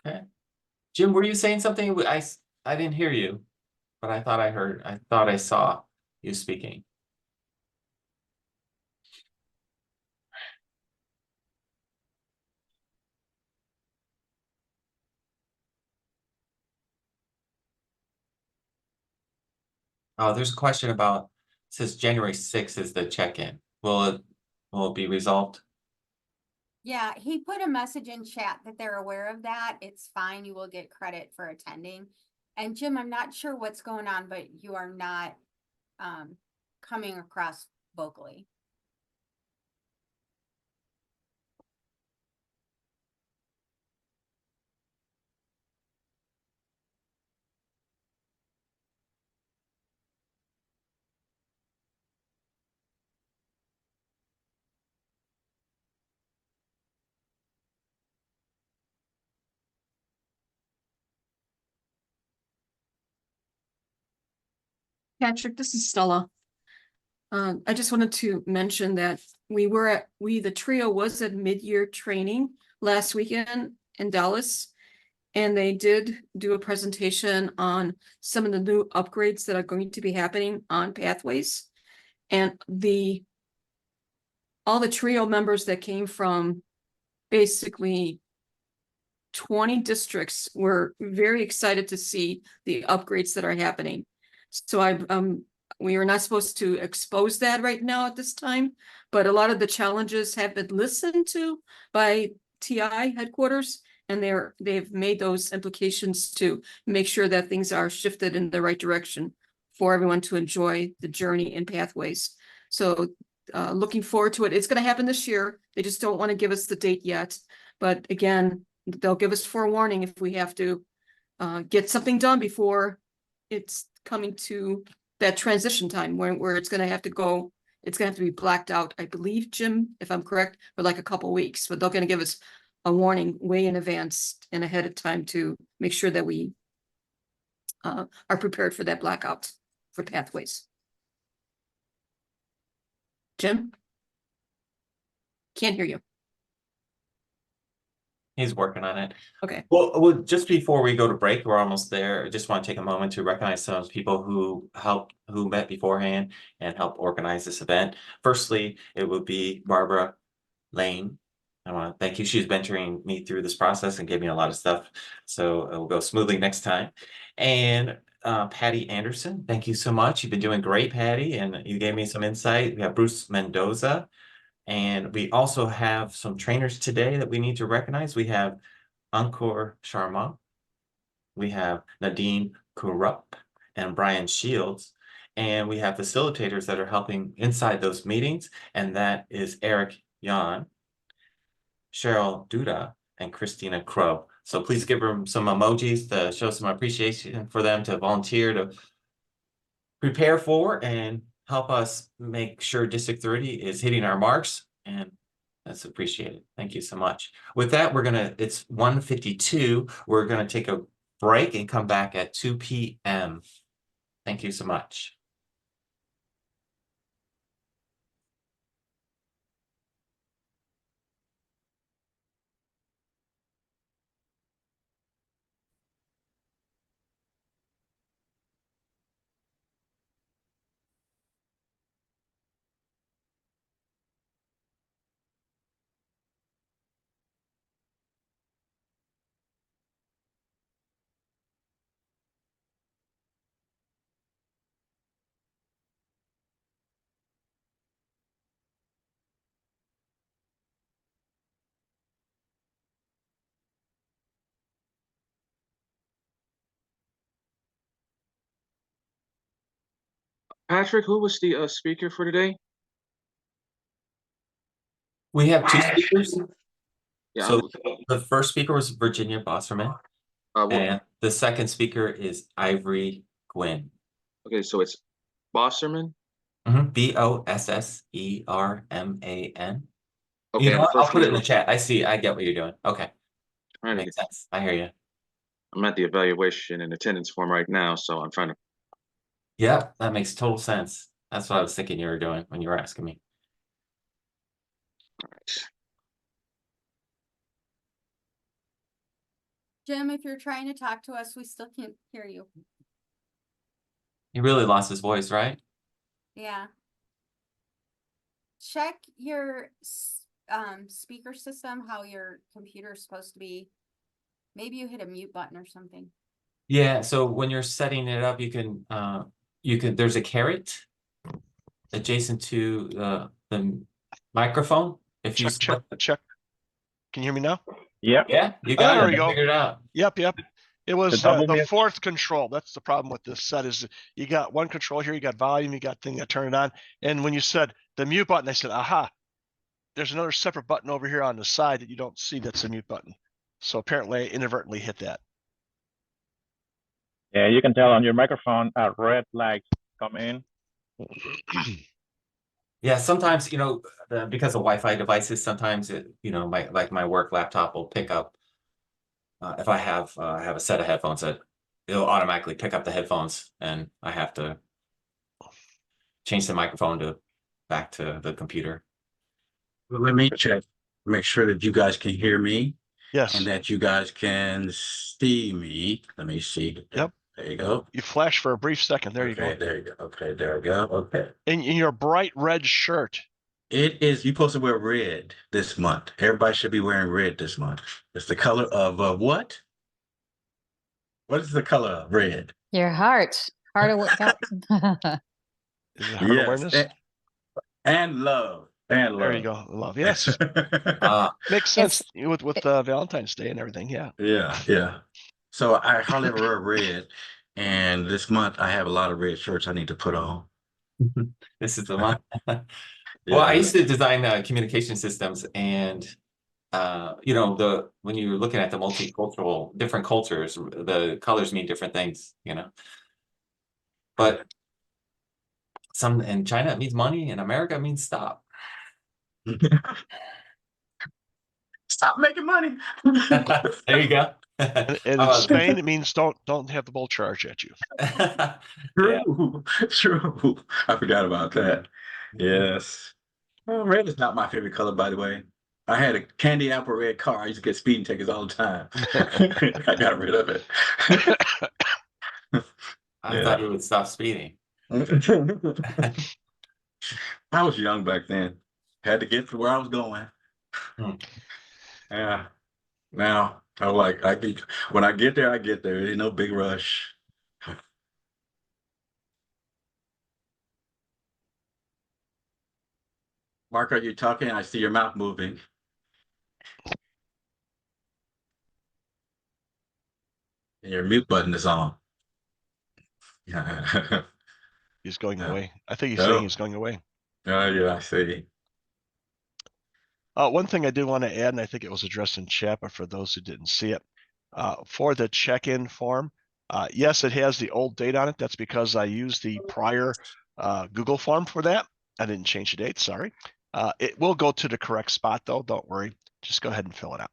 Speaker 2: Okay. Jim, were you saying something? I didn't hear you, but I thought I saw you speaking. Oh, there's a question about, it says January 6th is the check-in. Will it be resolved?
Speaker 4: Yeah, he put a message in chat that they're aware of that. It's fine. You will get credit for attending. And Jim, I'm not sure what's going on, but you are not coming across vocally.
Speaker 10: Patrick, this is Stella. I just wanted to mention that the trio was at mid-year training last weekend in Dallas. And they did do a presentation on some of the new upgrades that are going to be happening on Pathways. And all the trio members that came from basically 20 districts were very excited to see the upgrades that are happening. So we are not supposed to expose that right now at this time, but a lot of the challenges have been listened to by TI headquarters, and they've made those implications to make sure that things are shifted in the right direction for everyone to enjoy the journey in Pathways. So looking forward to it. It's going to happen this year. They just don't want to give us the date yet. But again, they'll give us forewarning if we have to get something done before it's coming to that transition time where it's going to have to go. It's going to have to be blacked out, I believe, Jim, if I'm correct, for like a couple of weeks. But they're going to give us a warning way in advance and ahead of time to make sure that we are prepared for that blackout for Pathways. Jim? Can't hear you.
Speaker 2: He's working on it.
Speaker 10: Okay.
Speaker 2: Well, just before we go to break, we're almost there. I just want to take a moment to recognize some people who met beforehand and helped organize this event. Firstly, it would be Barbara Lane. I want to thank you. She's mentoring me through this process and gave me a lot of stuff, so it will go smoothly next time. And Patty Anderson, thank you so much. You've been doing great, Patty, and you gave me some insight. We have Bruce Mendoza. And we also have some trainers today that we need to recognize. We have Ankur Sharma, we have Nadine Kurup and Brian Shields, and we have facilitators that are helping inside those meetings, and that is Eric Yan, Cheryl Duda, and Christina Krub. So please give them some emojis to show some appreciation for them to volunteer to prepare for and help us make sure District 30 is hitting our marks, and that's appreciated. Thank you so much. With that, it's 1:52. We're gonna take a break and come back at 2 p.m. Thank you so much.
Speaker 11: Patrick, who was the speaker for today?
Speaker 2: We have two speakers.
Speaker 11: Yeah.
Speaker 2: So the first speaker was Virginia Bosserman, and the second speaker is Ivory Gwynn.
Speaker 11: Okay, so it's Bosserman?
Speaker 2: Bosserman.
Speaker 11: Okay,
Speaker 2: You know what? I'll put it in the chat. I get what you're doing. Okay. Makes sense. I hear you.
Speaker 11: I'm at the evaluation and attendance form right now, so I'm trying to.
Speaker 2: Yeah, that makes total sense. That's what I was thinking you were doing when you were asking me.
Speaker 11: All right.
Speaker 4: Jim, if you're trying to talk to us, we still can't hear you.
Speaker 2: He really lost his voice, right?
Speaker 4: Yeah. Check your speaker system, how your computer is supposed to be. Maybe you hit a mute button or something.
Speaker 2: Yeah, so when you're setting it up, you can there's a caret adjacent to the microphone. If you
Speaker 1: check. Can you hear me now?
Speaker 2: Yeah, you got
Speaker 1: There
Speaker 2: it.
Speaker 1: we go.
Speaker 2: Figured it out.
Speaker 1: Yep. It was
Speaker 8: double
Speaker 1: the
Speaker 8: mute.
Speaker 1: fourth control. That's the problem with this set is you got one control here, you got volume, you got thing that turn it on. And when you said the mute button, I said, aha, there's another separate button over here on the side that you don't see. That's the mute button. So apparently I inadvertently hit that.
Speaker 12: Yeah, you can tell on your microphone, red lights come in.
Speaker 2: Yeah, sometimes, you know, because of Wi-Fi devices, sometimes it, you know, my work laptop will pick up. If I have a set of headphones that it'll automatically pick up the headphones, and I have to change the microphone back to the computer.
Speaker 5: Well, let me check, make sure that you guys can hear me
Speaker 1: Yes.
Speaker 5: and that you guys can see me. Let me see.
Speaker 1: Yep.
Speaker 5: There you go.
Speaker 1: You flashed for a brief second. There you
Speaker 5: Okay,
Speaker 1: go.
Speaker 5: there you go. Okay, there we go. Okay.
Speaker 1: In your bright red shirt.
Speaker 5: It is, you're supposed to wear red this month. Everybody should be wearing red this month. It's the color of what? What is the color of red?
Speaker 9: Your heart. Heart of
Speaker 1: Is it heart awareness?
Speaker 5: And love. And love.
Speaker 1: There you go. Love. Yes. Makes sense with Valentine's Day and everything. Yeah.
Speaker 5: Yeah, yeah. So I hardly ever wear red. And this month I have a lot of red shirts I need to put on.
Speaker 2: This is the month. Well, I used to design communication systems, and you know, when you're looking at the multicultural, different cultures, the colors mean different things, you know. But some in China it means money, in America it means stop.
Speaker 5: Stop making money.
Speaker 2: There you go.
Speaker 1: And in Spain, it means don't have the bull charge at you.
Speaker 5: True, true. I forgot about that. Yes. Well, red is not my favorite color, by the way. I had a candy apple red car. I used to get speeding tickets all the time. I got rid of it.
Speaker 2: I thought you would stop speeding.
Speaker 5: I was young back then. Had to get to where I was going. Yeah. Now I like when I get there, I get there. There's no big rush. Mark, are you talking? I see your mouth moving. And your mute button is on.
Speaker 1: He's going away. I think he's saying he's going away.
Speaker 5: Oh, yeah, I see.
Speaker 1: One thing I did want to add, and I think it was addressed in chat, but for those who didn't see it, for the check-in form, yes, it has the old date on it. That's because I used the prior Google form for that. I didn't change the date, sorry. It will go to the correct spot though, don't worry. Just go ahead and fill it out.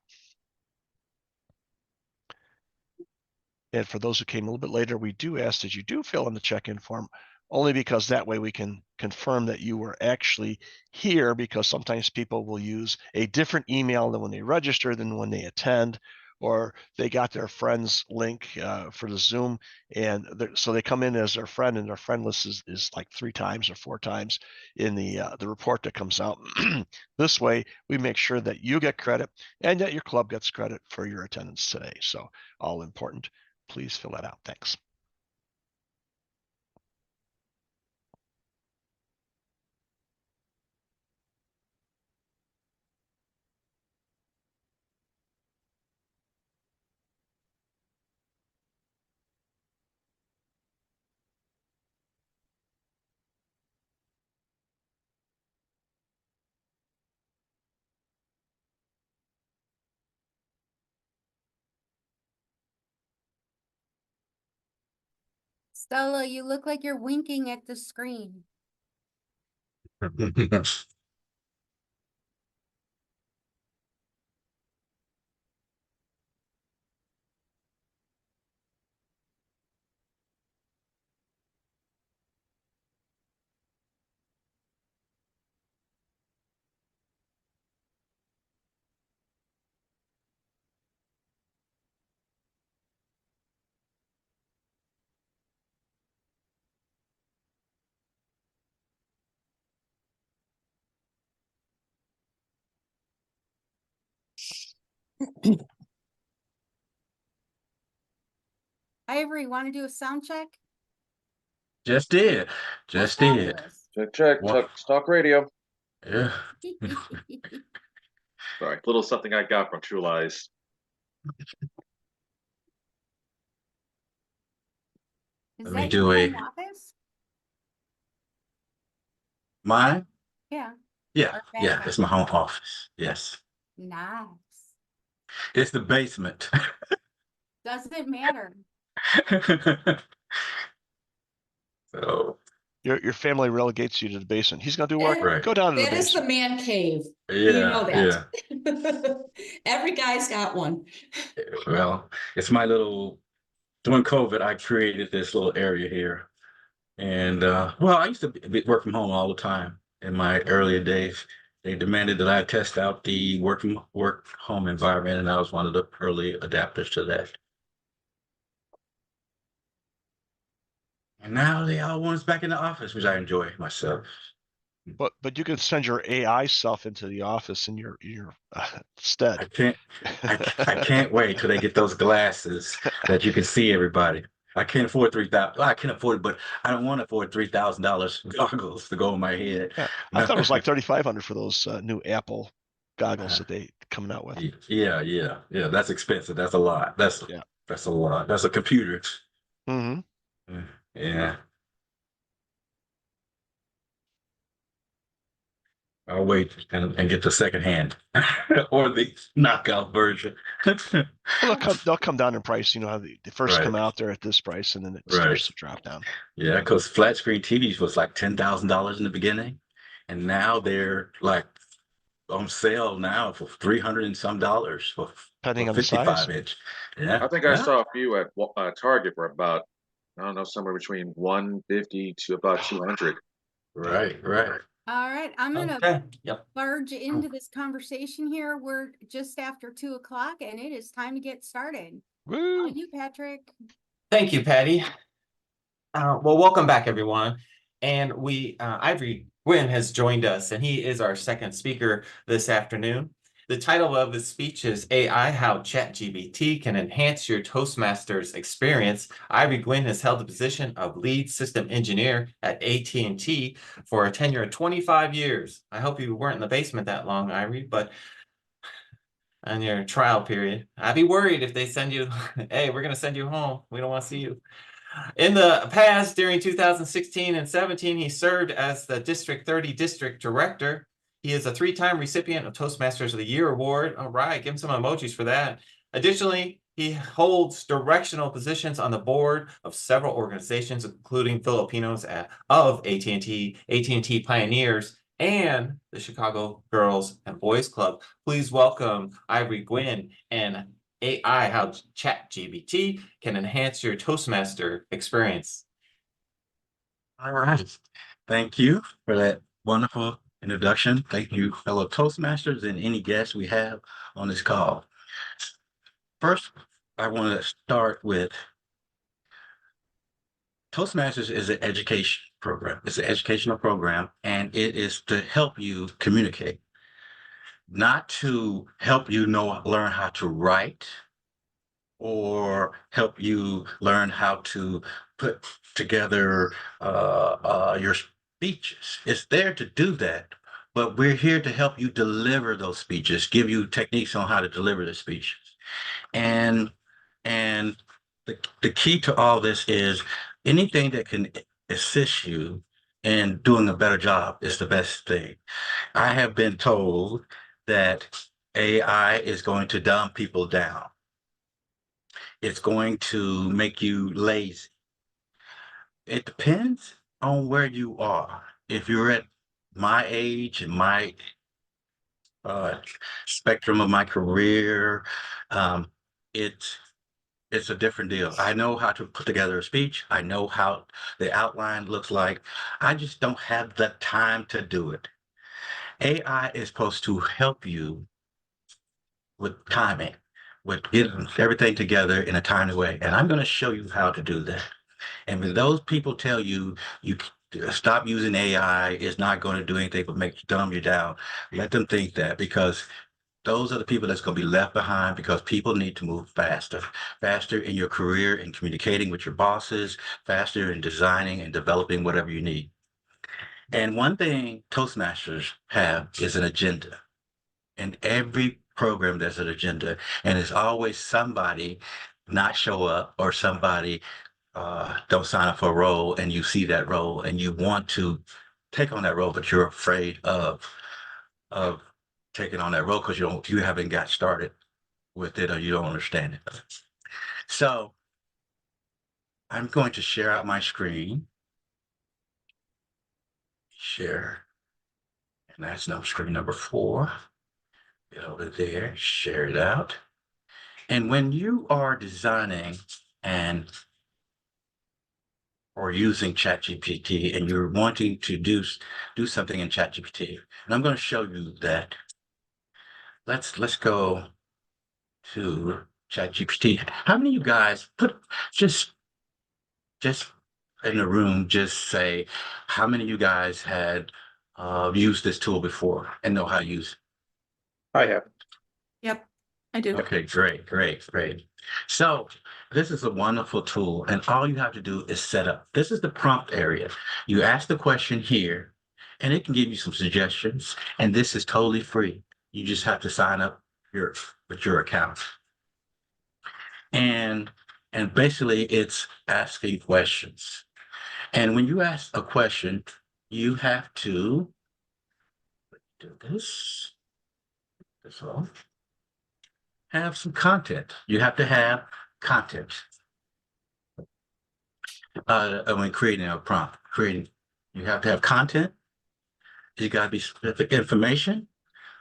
Speaker 1: And for those who came a little bit later, we do ask that you do fill in the check-in form, only because that way we can confirm that you were actually here, because sometimes people will use a different email than when they register than when they attend, or they got their friend's link for the Zoom, and so they come in as their friend, and their friend list is like 3 times or 4 times in the report that comes out. This way, we make sure that you get credit and that your club gets credit for your attendance today. So all important. Please fill that out. Thanks.
Speaker 4: Stella, you look like you're winking at the screen. Ivory, want to do a sound check?
Speaker 5: Just did. Just did.
Speaker 11: Check. Talk radio.
Speaker 5: Yeah.
Speaker 11: Sorry, little something I got from True Lies.
Speaker 4: Is
Speaker 5: Let me
Speaker 4: that
Speaker 5: do
Speaker 4: your
Speaker 5: a
Speaker 4: home office?
Speaker 5: mine.
Speaker 4: Yeah,
Speaker 5: Yeah,
Speaker 4: Or
Speaker 5: yeah,
Speaker 4: back.
Speaker 5: it's my home office. Yes.
Speaker 4: nice.
Speaker 5: It's the basement.
Speaker 4: Doesn't matter.
Speaker 5: So,
Speaker 1: Your family relegates you to the basement. He's gonna do work.
Speaker 5: Right.
Speaker 1: Go down to the
Speaker 10: That is the
Speaker 1: basement.
Speaker 10: man cave. You
Speaker 5: yeah,
Speaker 10: know
Speaker 5: yeah.
Speaker 10: that. Every guy's got one.
Speaker 5: Well, it's my little, during COVID, I created this little area here. And well, I used to work from home all the time in my earlier days. They demanded that I test out the work home environment, and I was one of the early adapters to that. And now they all want us back in the office, which I enjoy myself.
Speaker 1: But you can send your AI self into the office in your stead.
Speaker 5: I can't wait till they get those glasses that you can see everybody. I can't afford 3,000. Well, I can afford it, but I don't want to afford $3,000 goggles to go in my head.
Speaker 1: Yeah, I thought it was like 3,500 for those new Apple goggles that they coming out with.
Speaker 5: Yeah. That's expensive. That's a lot. That's a lot. That's a computer.
Speaker 1: Mm-hmm.
Speaker 5: Yeah. I'll wait and get the second hand or the knockout version.
Speaker 1: Well, they'll come down in price. You know how they first
Speaker 5: Right.
Speaker 1: come out there at this price, and then it
Speaker 5: Right.
Speaker 1: starts to drop down.
Speaker 5: Yeah, because flat screen TVs was like $10,000 in the beginning, and now they're like on sale now for $300 and some for
Speaker 1: Depending on the size.
Speaker 5: 55-inch. Yeah,
Speaker 11: I think I saw a few at Target for about, I don't know, somewhere between 150 to about 200.
Speaker 5: right.
Speaker 4: All right, I'm gonna
Speaker 2: Okay, yep.
Speaker 4: barge into this conversation here. We're just after 2:00 and it is time to get started.
Speaker 1: Woo!
Speaker 4: You, Patrick.
Speaker 2: Thank you, Patty. Well, welcome back, everyone. And Ivory Gwynn has joined us, and he is our second speaker this afternoon. The title of his speech is AI, How ChatGPT Can Enhance Your Toastmasters Experience. Ivory Gwynn has held the position of lead system engineer at AT&T for a tenure of 25 years. I hope you weren't in the basement that long, Ivory, but on your trial period, I'd be worried if they send you, hey, we're going to send you home. We don't want to see you. In the past, during 2016 and 17, he served as the District 30 District Director. He is a 3-time recipient of Toastmasters of the Year Award. All right, give him some emojis for that. Additionally, he holds directional positions on the board of several organizations, including Filipinos of AT&T, AT&T Pioneers, and the Chicago Girls and Boys Club. Please welcome Ivory Gwynn and AI, How ChatGPT Can Enhance Your Toastmaster Experience.
Speaker 5: All right. Thank you for that wonderful introduction. Thank you, fellow Toastmasters, and any guests we have on this call. First, I want to start with Toastmasters is an education program. It's an educational program, and it is to help you communicate, not to help you learn how to write or help you learn how to put together your speeches. It's there to do that, but we're here to help you deliver those speeches, give you techniques on how to deliver the speeches. And the key to all this is anything that can assist you in doing a better job is the best thing. I have been told that AI is going to dumb people down. It's going to make you lazy. It depends on where you are. If you're at my age and my spectrum of my career, it's a different deal. I know how to put together a speech. I know how the outline looks like. I just don't have the time to do it. AI is supposed to help you with timing, with getting everything together in a timely way. And I'm going to show you how to do that. And when those people tell you, you stop using AI, it's not going to do anything but dumb you down, let them think that, because those are the people that's going to be left behind, because people need to move faster in your career, in communicating with your bosses, faster in designing and developing whatever you need. And one thing Toastmasters have is an agenda. In every program, there's an agenda, and it's always somebody not show up or somebody don't sign up for a role, and you see that role and you want to take on that role, but you're afraid of taking on that role because you haven't got started with it or you don't understand it. So I'm going to share out my screen. Share. And that's screen number 4. Get over there, share it out. And when you are designing or using ChatGPT and you're wanting to do something in ChatGPT, and I'm going to show you that. Let's go to ChatGPT. How many of you guys just in the room, just say how many of you guys had used this tool before and know how to use it?
Speaker 8: I have.
Speaker 10: Yep, I do.
Speaker 5: Okay, great. So this is a wonderful tool, and all you have to do is set up. This is the prompt area. You ask the question here, and it can give you some suggestions, and this is totally free. You just have to sign up with your account. And basically it's asking questions. And when you ask a question, you have to do this off. Have some content. You have to have content. When creating a prompt, you have to have content. You got to be specific information,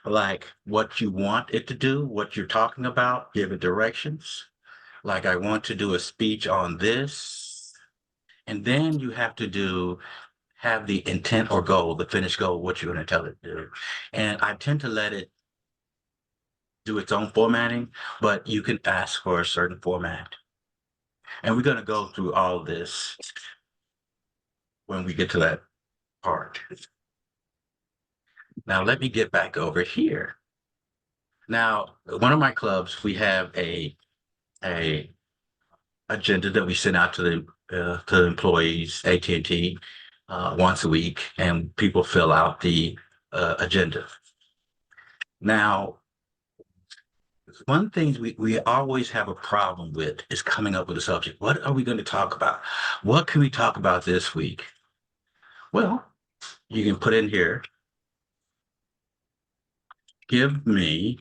Speaker 5: like what you want it to do, what you're talking about, give it directions. Like I want to do a speech on this. And then you have to have the intent or goal, the finished goal, what you're going to tell it to do. And I tend to let it do its own formatting, but you can ask for a certain format. And we're going to go through all of this when we get to that part. Now, let me get back over here. Now, one of my clubs, we have a agenda that we send out to the employees, AT&T, once a week, and people fill out the agenda. Now, one thing we always have a problem with is coming up with a subject. What are we going to talk about? What can we talk about this week? Well, you can put in here, give me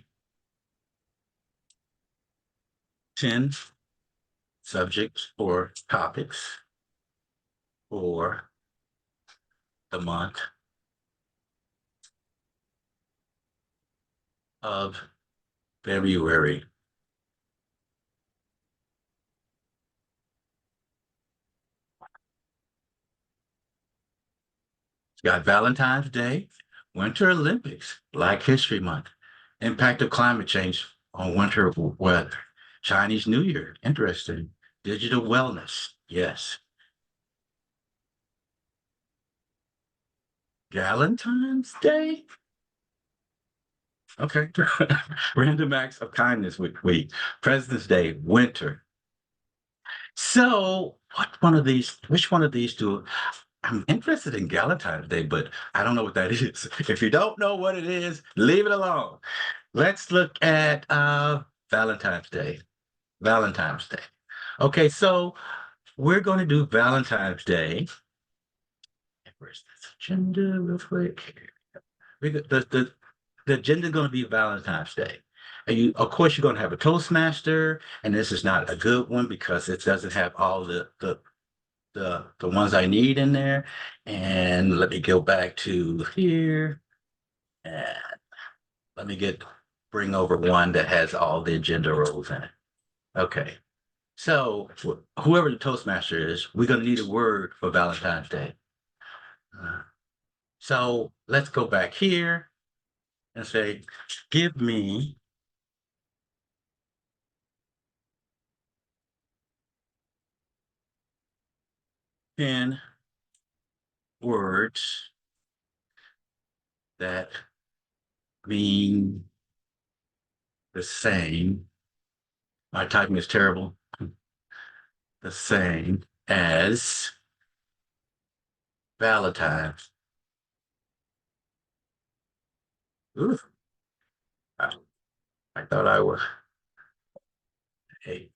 Speaker 5: 10 subjects or topics for the month of February. It's got Valentine's Day, Winter Olympics, Black History Month, impact of climate change on winter weather, Chinese New Year, interesting, digital wellness, yes. Valentine's Day? Okay. Random acts of kindness week, President's Day, winter. So which one of these do? I'm interested in Valentine's Day, but I don't know what that is. If you don't know what it is, leave it alone. Let's look at Valentine's Day. Valentine's Day. Okay, so we're going to do Valentine's Day. Where's this agenda real quick? The agenda is going to be Valentine's Day. And of course, you're going to have a Toastmaster, and this is not a good one because it doesn't have all the ones I need in there. And let me go back to here, and let me bring over one that has all the agenda roles in it. Okay, so whoever the Toastmaster is, we're going to need a word for Valentine's Day. So let's go back here and say, give me ten words that mean the same. My typing is terrible. The same as Valentine's. Ooh. I thought I was. Hey.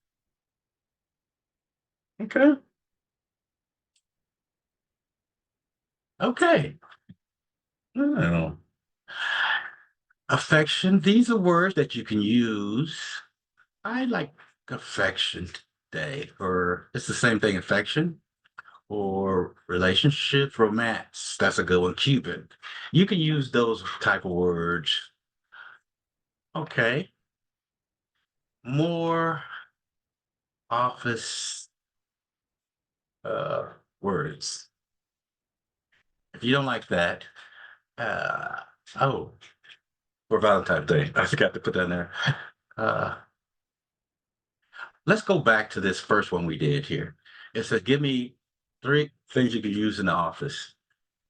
Speaker 5: Okay. Okay. Oh. Affection, these are words that you can use. I like affection day, or it's the same thing, affection or relationship, romance. That's a good one. Cupid. You can use those type of words. Okay. More office words. If you don't like that, oh, for Valentine's Day, I forgot to put that in there. Let's go back to this first one we did here. It said, give me 3 things you can use in the office.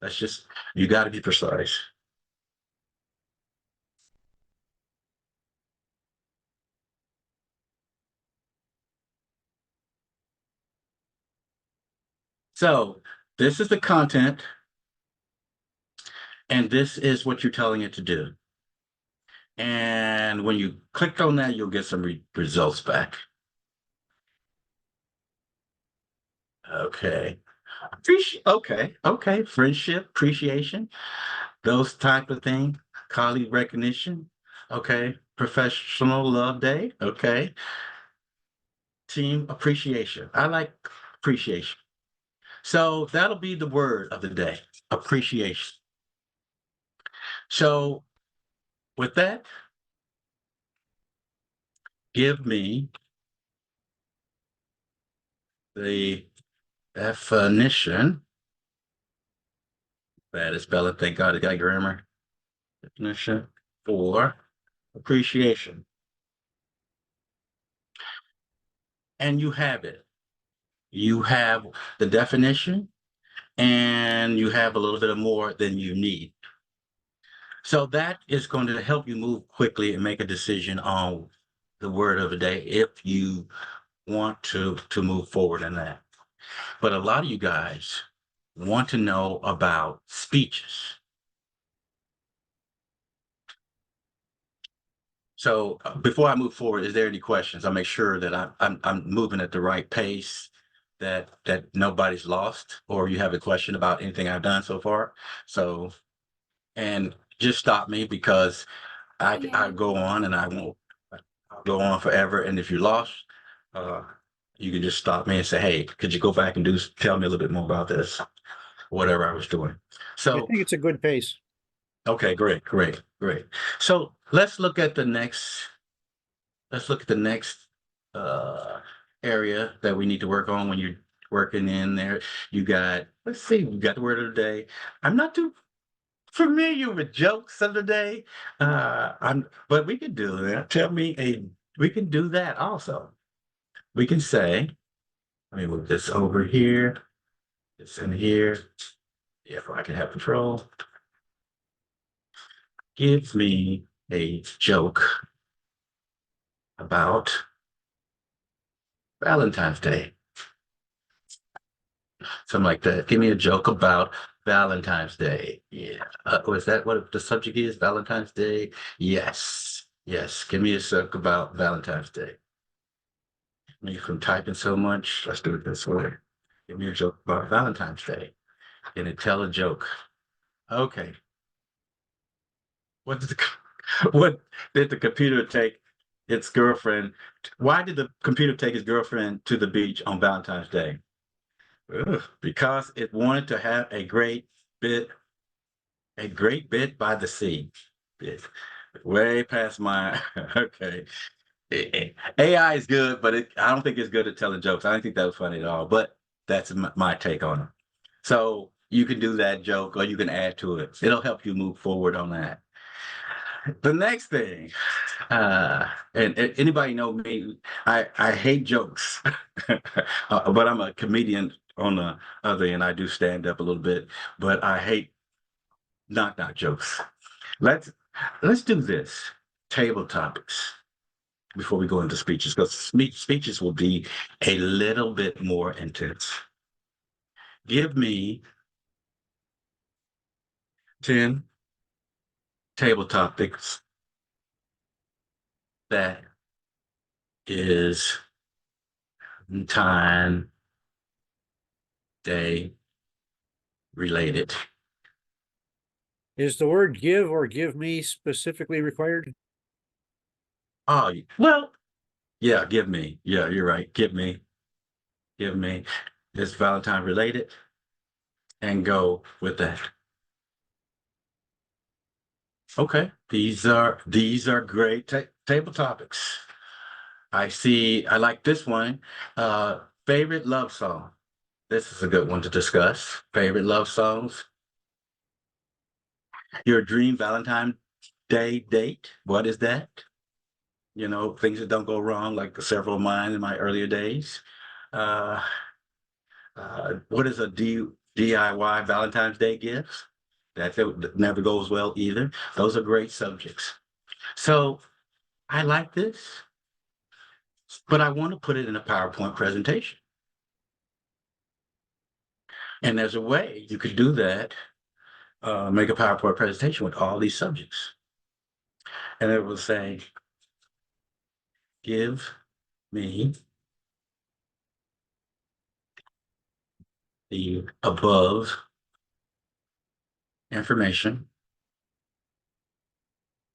Speaker 5: That's just, you got to be precise. So this is the content, and this is what you're telling it to do. And when you click on that, you'll get some results back. Okay. Okay. Friendship, appreciation, those type of things, colleague recognition. Okay. Professional love day. Okay. Team appreciation. I like appreciation. So that'll be the word of the day, appreciation. So with that, give me the definition. Bad is spelling, thank God it got grammar. Definition for appreciation. And you have it. You have the definition, and you have a little bit of more than you need. So that is going to help you move quickly and make a decision on the word of the day if you want to move forward in that. But a lot of you guys want to know about speeches. So before I move forward, is there any questions? I'll make sure that I'm moving at the right pace, that nobody's lost, or you have a question about anything I've done so far. So, and just stop me, because I go on and I won't go on forever. And if you're lost, you can just stop me and say, hey, could you go back and tell me a little bit more about this, whatever I was doing. So
Speaker 7: I think it's a good pace.
Speaker 5: okay, great. So let's look at the next area that we need to work on when you're working in there. You got, let's see, we got the word of the day. I'm not too familiar with jokes of the day. But we can do that. We can do that also. We can say, let me move this over here. It's in here. Yeah, if I can have control. Give me a joke about Valentine's Day. Something like that. Give me a joke about Valentine's Day. Yeah. Was that what the subject is? Valentine's Day? Yes. Give me a joke about Valentine's Day. Me from typing so much. Let's do it this way. Give me a joke about Valentine's Day. And it tell a joke. Okay. What did the computer take its girlfriend? Why did the computer take his girlfriend to the beach on Valentine's Day? Because it wanted to have a great bit by the sea. Way past my, okay. AI is good, but I don't think it's good at telling jokes. I don't think that was funny at all, but that's my take on it. So you can do that joke, or you can add to it. It'll help you move forward on that. The next thing, and anybody know me, I hate jokes, but I'm a comedian on the other end. I do stand up a little bit, but I hate knock jokes. Let's do this. Table topics before we go into speeches, because speeches will be a little bit more intense. Give me 10 table topics that is time day related.
Speaker 7: Is the word give or give me specifically required?
Speaker 5: Oh, well, yeah, give me. Yeah, you're right. Give me. Give me. It's Valentine related. And go with that. Okay, these are great table topics. I like this one. Favorite love song. This is a good one to discuss. Favorite love songs. Your dream Valentine's Day date. What is that? You know, things that don't go wrong, like several of mine in my earlier days. What is a DIY Valentine's Day gift? That never goes well either. Those are great subjects. So I like this, but I want to put it in a PowerPoint presentation. And there's a way you could do that, make a PowerPoint presentation with all these subjects. And it will say, give me the above information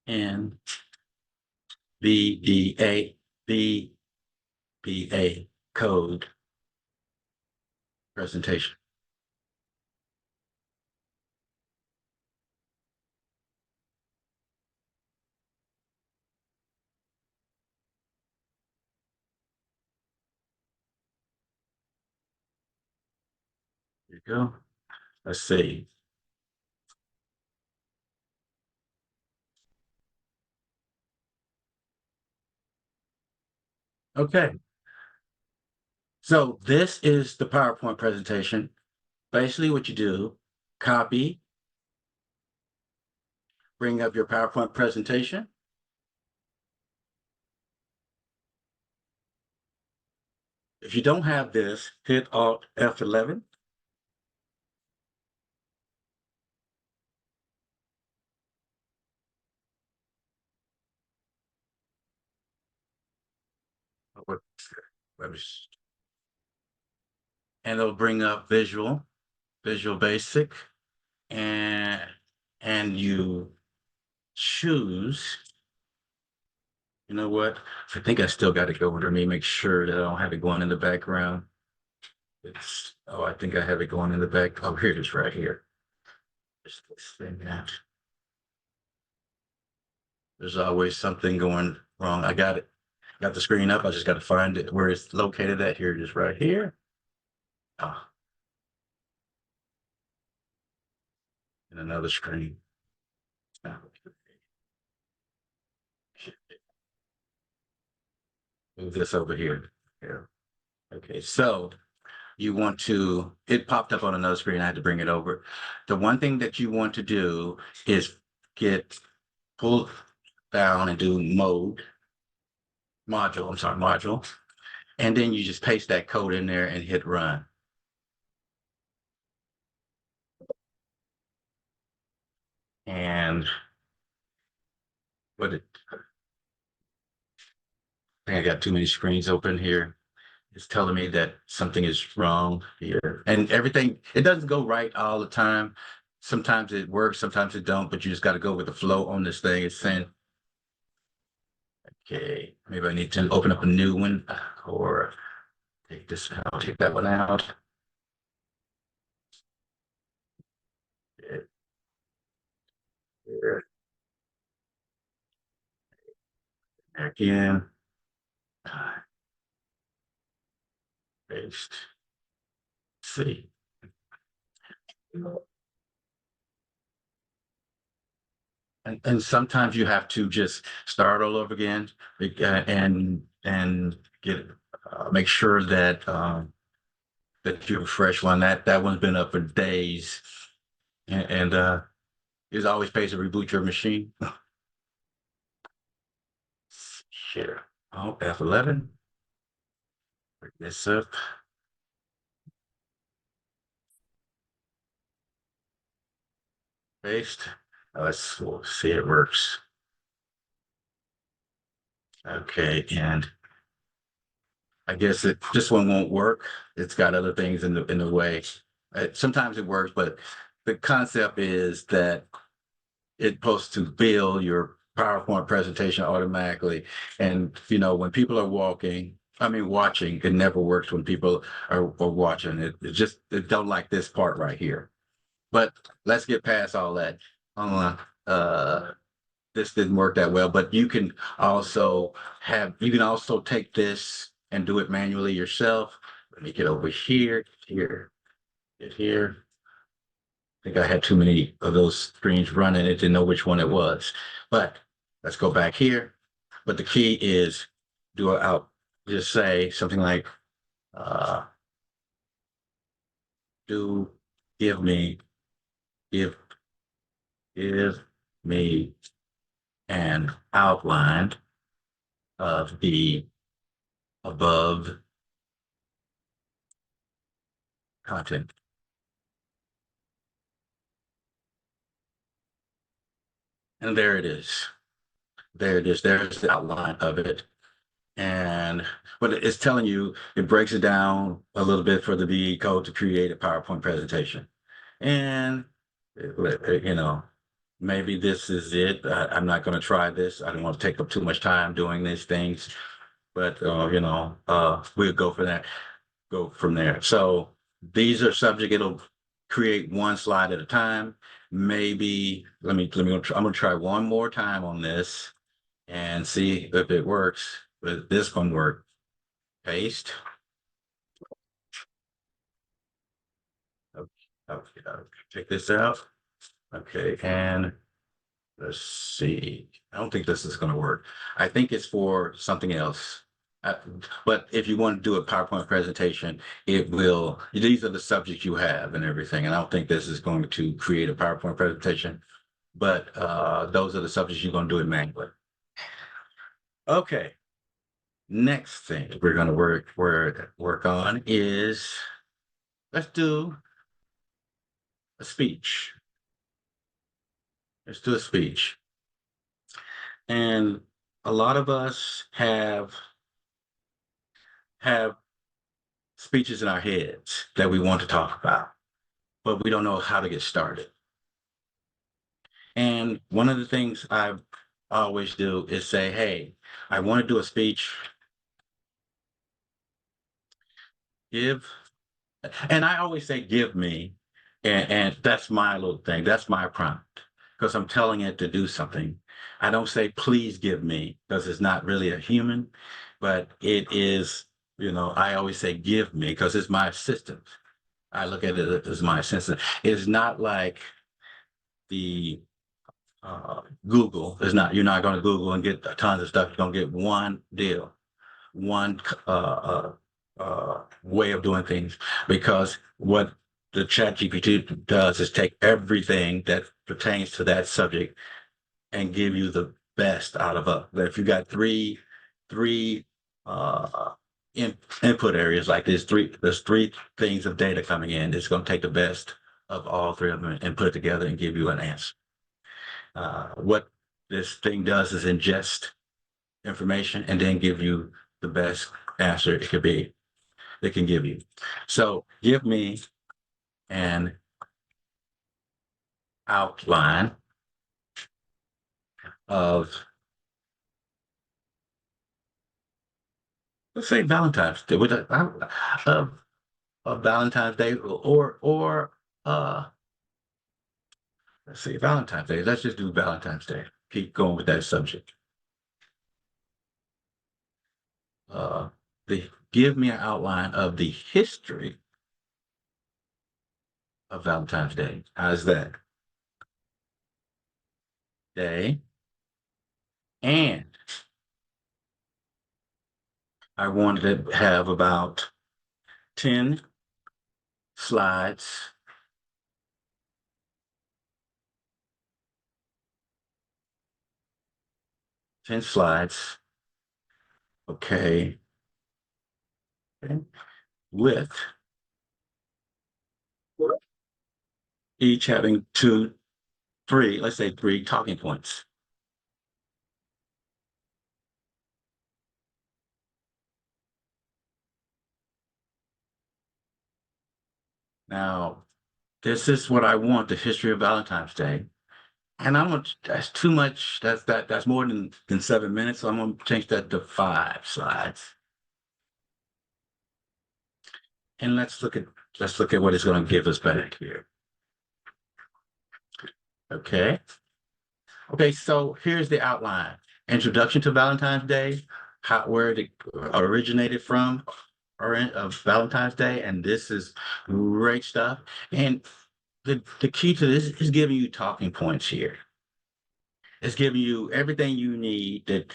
Speaker 5: and VBA code presentation. There you go. Let's see. Okay. So this is the PowerPoint presentation. Basically what you do, copy, bring up your PowerPoint presentation. If you don't have this, hit Alt F11. And it'll bring up Visual Basic, and you choose. You know what? I think I still got to go under me, make sure that I don't have it going in the background. I think I have it going in the back. Oh, here it is right here. Just this thing out. There's always something going wrong. I got it. Got the screen up. I just got to find it where it's located at. Here it is right here. Oh. And another screen. Move this over here. Here. Okay, so you want to, it popped up on another screen. I had to bring it over. The one thing that you want to do is pull down and do module. And then you just paste that code in there and hit run. And I think I got too many screens open here. It's telling me that something is wrong here. And everything, it doesn't go right all the time. Sometimes it works, sometimes it don't, but you just got to go with the flow on this thing. It's saying, okay, maybe I need to open up a new one or take this out, take that one out. Here. Again. Paste. See. And sometimes you have to just start all over again and get make sure that that you refresh one. That one's been up for days, and it always pays to reboot your machine. Share. Oh, F11. Bring this up. Paste. Let's see it works. Okay, and I guess this one won't work. It's got other things in the way. Sometimes it works, but the concept is that it's supposed to build your PowerPoint presentation automatically. And, you know, when people are watching, it never works when people are watching. It don't like this part right here. But let's get past all that. This didn't work that well, but you can also take this and do it manually yourself. Let me get over here, get here. I think I had too many of those screens running. It didn't know which one it was. But let's go back here. But the key is just say something like, give me an outline of the above content. And there it is. There's the outline of it. But it's telling you, it breaks it down a little bit for the VE code to create a PowerPoint presentation. And, you know, maybe this is it. I'm not going to try this. I don't want to take up too much time doing these things. But, you know, we'll go from there. So these are subject. It'll create one slide at a time. Maybe, I'm going to try one more time on this and see if it works. But this one work. Paste. Okay, take this out. Okay, and let's see. I don't think this is going to work. I think it's for something else. But if you want to do a PowerPoint presentation, these are the subjects you have and everything. And I don't think this is going to create a PowerPoint presentation, but those are the subjects you're going to do it manually. Okay. Next thing we're going to work on is, let's do a speech. Let's do a speech. And a lot of us have speeches in our heads that we want to talk about, but we don't know how to get started. And one of the things I always do is say, hey, I want to do a speech. And I always say, give me, and that's my little thing. That's my prompt, because I'm telling it to do something. I don't say, please give me, because it's not really a human, but it is, you know, I always say, give me, because it's my assistant. I look at it as my assistant. It's not like the Google. You're not going to Google and get tons of stuff. You're going to get one deal, one way of doing things, because what the ChatGPT does is take everything that pertains to that subject and give you the best out of it. If you got three input areas like there's three things of data coming in, it's going to take the best of all three of them and put it together and give you an answer. What this thing does is ingest information and then give you the best answer it can give you. So give me an outline of, let's say, Valentine's Day, of Valentine's Day, or let's see, Valentine's Day. Let's just do Valentine's Day. Keep going with that subject. Give me an outline of the history of Valentine's Day. How's that? Day. And I wanted to have about 10 slides. Okay. With each having let's say three talking points. Now, this is what I want, the history of Valentine's Day. And that's too much. That's more than 7 minutes. So I'm gonna change that to 5 slides. And let's look at what it's gonna give us back here. Okay. Okay, so here's the outline. Introduction to Valentine's Day, where it originated from, or of Valentine's Day, and this is great stuff. And the key to this is giving you talking points here. It's giving you everything you need that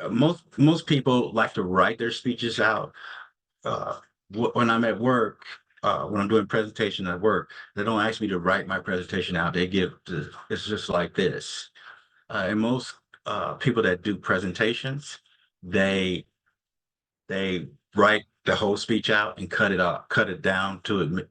Speaker 5: most people like to write their speeches out. When I'm at work, when I'm doing presentation at work, they don't ask me to write my presentation out. It's just like this. And most people that do presentations, they write the whole speech out and cut it down to it.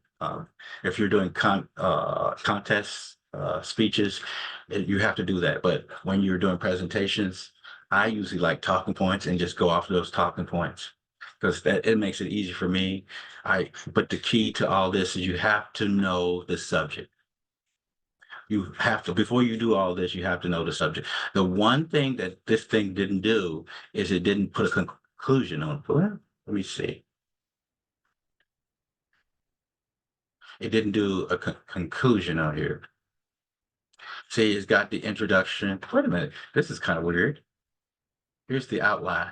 Speaker 5: If you're doing contest speeches, you have to do that. But when you're doing presentations, I usually like talking points and just go off of those talking points because it makes it easy for me. But the key to all this is you have to know the subject. You have to, before you do all this, you have to know the subject. The one thing that this thing didn't do is it didn't put a conclusion on. Well, let me see. It didn't do a conclusion on here. See, it's got the introduction. Wait a minute, this is kind of weird. Here's the outline.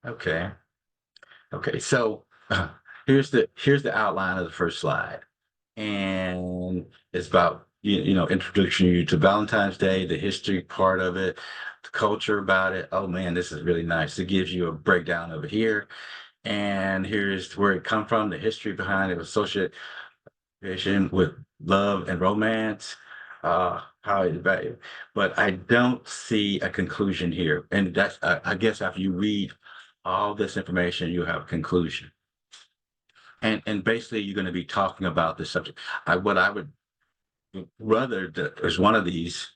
Speaker 5: Okay. Okay, so here's the outline of the first slide. And it's about, introducing you to Valentine's Day, the history part of it, the culture about it. Oh man, this is really nice. It gives you a breakdown of it here. And here's where it come from, the history behind it, association with love and romance, how it's valued. But I don't see a conclusion here. And that's, I guess after you read all this information, you have a conclusion. And basically you're going to be talking about the subject. What I would rather, there's one of these,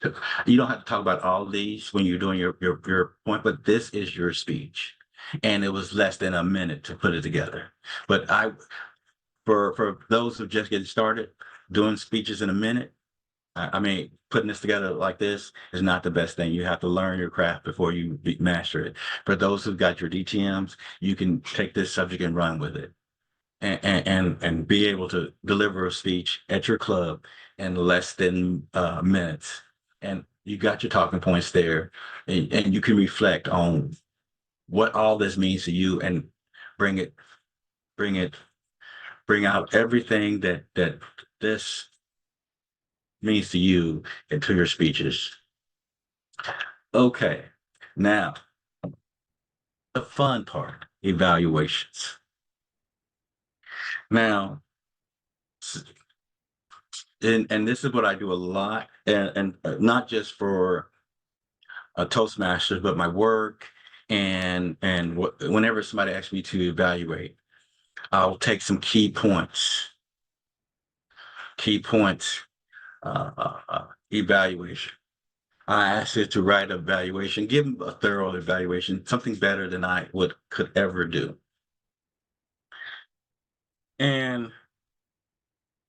Speaker 5: you don't have to talk about all of these when you're doing your point, but this is your speech. And it was less than a minute to put it together. But for those who just getting started, doing speeches in a minute, I mean, putting this together like this is not the best thing. You have to learn your craft before you master it. For those who've got your DTMs, you can take this subject and run with it. And be able to deliver a speech at your club in less than minutes. And you got your talking points there, and you can reflect on what all this means to you and bring out everything that this means to you into your speeches. Okay, now the fun part, evaluations. Now, and this is what I do a lot, and not just for Toastmasters, but my work, and whenever somebody asks me to evaluate, I'll take some key points. Evaluation. I ask you to write an evaluation, give them a thorough evaluation, something better than I could ever do. And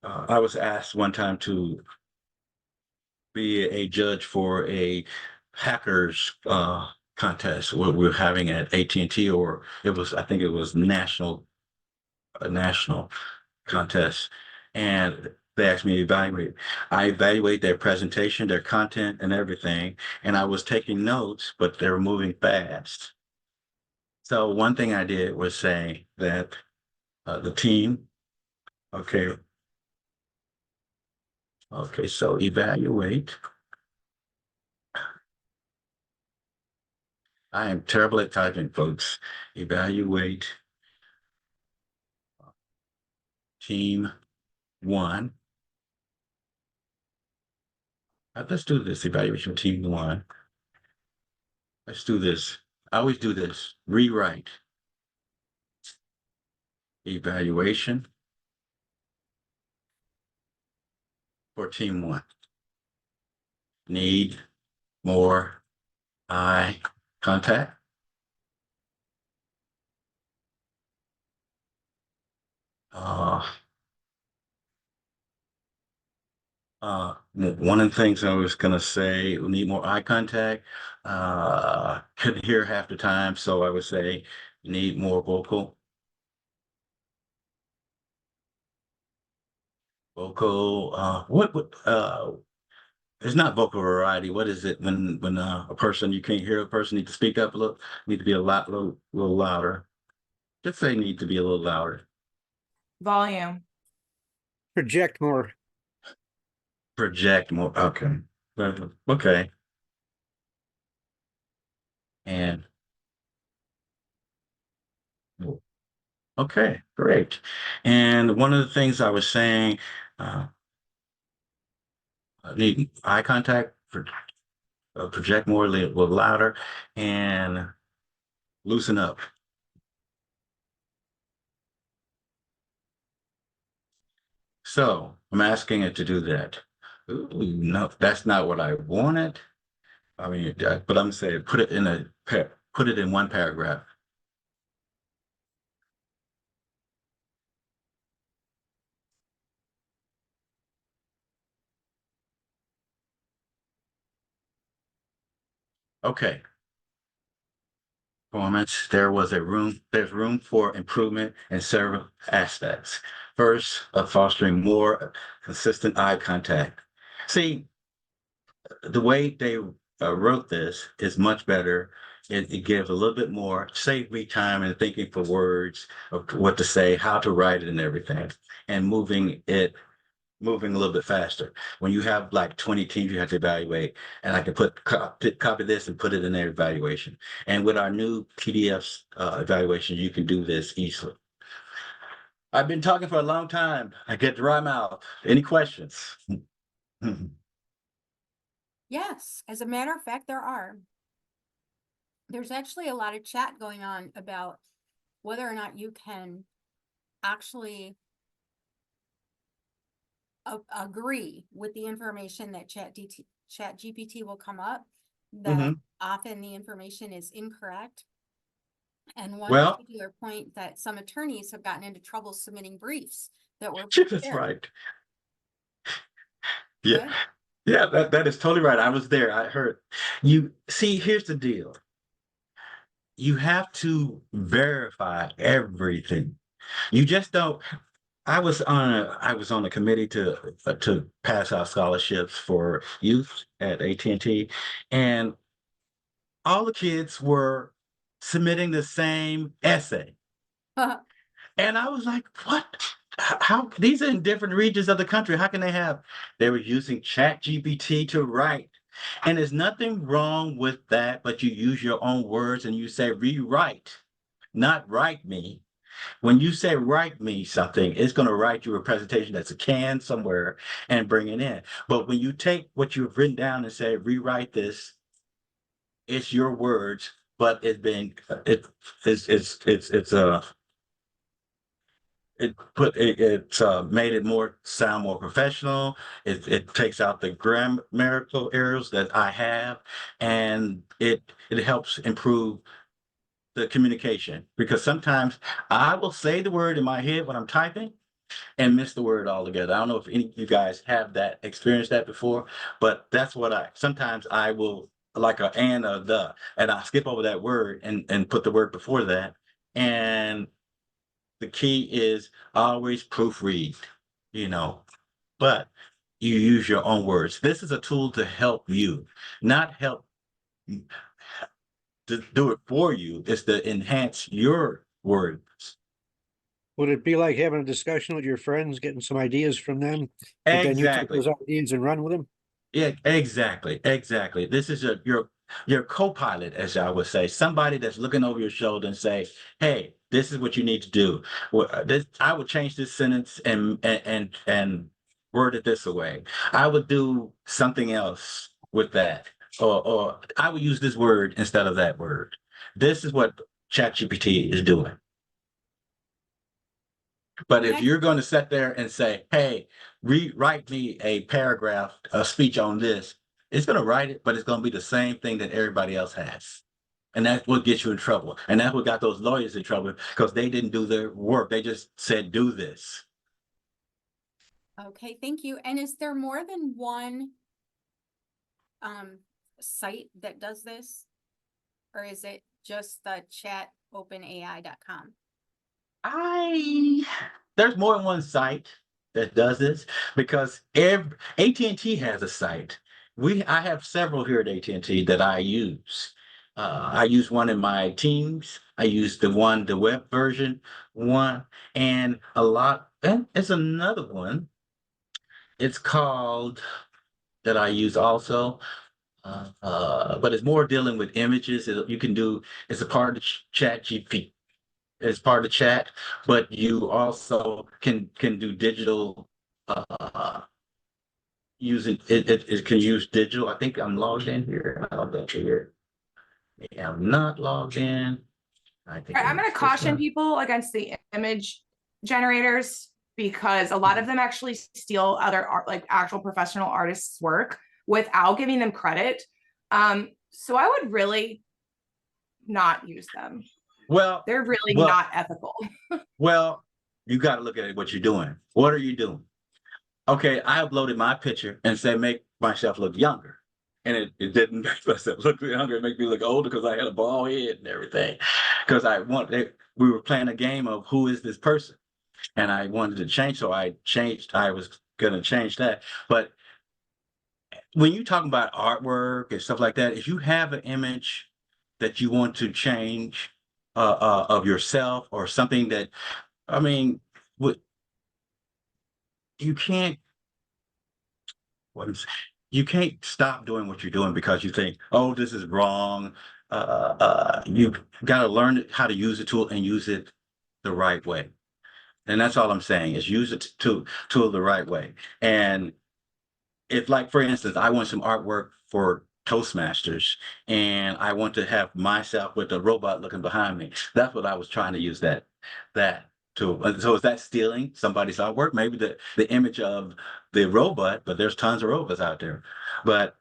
Speaker 5: I was asked one time to be a judge for a hackers contest what we're having at AT&T, or I think it was a national contest. And they asked me to evaluate. I evaluate their presentation, their content, and everything. And I was taking notes, but they were moving fast. So one thing I did was say that the team, okay, so evaluate. I am terrible at typing, folks. Evaluate team 1. Let's do this, evaluation team 1. Let's do this. I always do this. Rewrite. Evaluation for team 1. Need more eye contact. One of the things I was gonna say, we need more eye contact. Couldn't hear half the time, so I would say need more vocal. It's not vocal variety. What is it when a person, you can't hear a person, need to speak up a little, need to be a little louder. Just say need to be a little louder.
Speaker 6: Volume.
Speaker 7: Project more.
Speaker 5: Project more. Okay. Okay. And okay, great. And one of the things I was saying, need eye contact, project more, a little louder, and loosen up. So I'm asking it to do that. Ooh, no, that's not what I wanted. I mean, but I'm saying put it in one paragraph. Okay. Performance, there's room for improvement in several aspects. First, fostering more consistent eye contact. See, the way they wrote this is much better. It gives a little bit more, save me time in thinking for words of what to say, how to write it and everything, and moving a little bit faster. When you have like 20 teams you have to evaluate, and I can copy this and put it in their evaluation. And with our new PDFs evaluation, you can do this easily. I've been talking for a long time. I get dry mouth. Any questions?
Speaker 4: Yes, as a matter of fact, there are. There's actually a lot of chat going on about whether or not you can actually agree with the information that ChatGPT will come up. That often the information is incorrect. And one
Speaker 5: Well,
Speaker 4: particular point that some attorneys have gotten into trouble submitting briefs that were
Speaker 5: that's
Speaker 4: prepared.
Speaker 5: right. Yeah. Yeah, that is totally right. I was there. I heard. You see, here's the deal. You have to verify everything. You just don't. I was on a committee to pass out scholarships for youth at AT&T, and all the kids were submitting the same essay. And I was like, what? How these are in different regions of the country. How can they were using ChatGPT to write. And there's nothing wrong with that, but you use your own words and you say rewrite, not write me. When you say write me something, it's going to write you a presentation that's a can somewhere and bring it in. But when you take what you've written down and say rewrite this, it's your words, but it's made it sound more professional. It takes out the grammatical errors that I have, and it helps improve the communication, because sometimes I will say the word in my head when I'm typing and miss the word altogether. I don't know if any of you guys have experienced that before, but that's what sometimes I will, like a and or the, and I skip over that word and put the word before that. And the key is always proofread, but you use your own words. This is a tool to help you, not help to do it for you. It's to enhance your words.
Speaker 7: Would it be like having a discussion with your friends, getting some ideas from them? But then you take those ideas and run with them?
Speaker 5: Yeah, exactly. This is your co-pilot, as I would say, somebody that's looking over your shoulder and say, hey, this is what you need to do. I would change this sentence and word it this way. I would do something else with that. Or I would use this word instead of that word. This is what ChatGPT is doing. But if you're going to sit there and say, hey, rewrite me a paragraph, a speech on this, it's going to write it, but it's going to be the same thing that everybody else has. And that's what gets you in trouble. And that's what got those lawyers in trouble, because they didn't do their work. They just said, do this.
Speaker 4: Okay, thank you. And is there more than one site that does this? Or is it just the chatopenai.com?
Speaker 5: There's more than one site that does this because AT&T has a site. I have several here at AT&T that I use. I use one in my Teams. I use the web version one, and it's another one. It's called that I use also. But it's more dealing with images. It's a part of Chat GPT. It's part of the chat, but you also can do digital. It can use digital. I think I'm logged in here. I'm logged in here. Yeah, I'm not logged in. I think
Speaker 6: I'm going to caution people against the image generators because a lot of them actually steal other art, like actual professional artists' work without giving them credit. So I would really not use them.
Speaker 5: Well,
Speaker 6: they're really not ethical.
Speaker 5: Well, you got to look at what you're doing. What are you doing? Okay, I uploaded my picture and said make myself look younger. And it didn't make myself look younger. It made me look older because I had a bald head and everything. Because we were playing a game of who is this person? And I wanted to change, so I was going to change that. But when you're talking about artwork and stuff like that, if you have an image that you want to change of yourself or something that, I mean, you can't stop doing what you're doing because you think, oh, this is wrong. You've got to learn how to use the tool and use it the right way. And that's all I'm saying is use it to the right way. And if, like, for instance, I want some artwork for Toastmasters and I want to have myself with a robot looking behind me. That's what I was trying to use that tool. So is that stealing somebody's artwork? Maybe the image of the robot, but there's tons of robots out there. But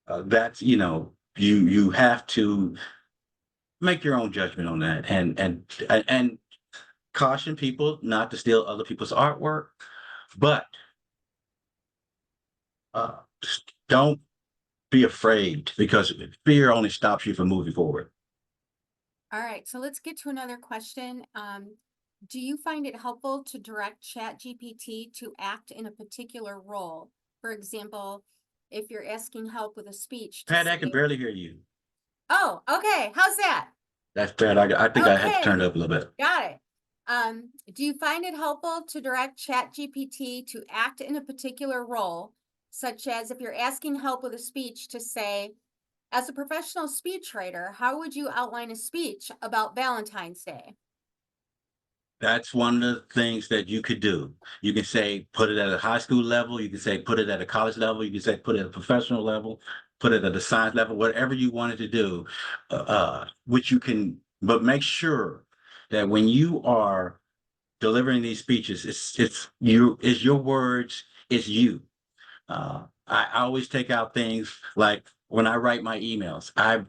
Speaker 5: that's, you have to make your own judgment on that and caution people not to steal other people's artwork, but don't be afraid because fear only stops you from moving forward.
Speaker 4: All right, so let's get to another question. Do you find it helpful to direct ChatGPT to act in a particular role? For example, if you're asking help with a speech.
Speaker 5: Pat, I can barely hear you.
Speaker 4: Oh, okay. How's that?
Speaker 5: That's bad. I think I had to turn it up a little bit.
Speaker 4: Got it. Do you find it helpful to direct ChatGPT to act in a particular role, such as if you're asking help with a speech to say, as a professional speechwriter, how would you outline a speech about Valentine's Day?
Speaker 5: That's one of the things that you could do. You can say, put it at a high school level. You can say, put it at a college level. You can say, put it at a professional level, put it at a science level, whatever you wanted to do, which you can, but make sure that when you are delivering these speeches, it's your words, it's you. I always take out things like when I write my emails, I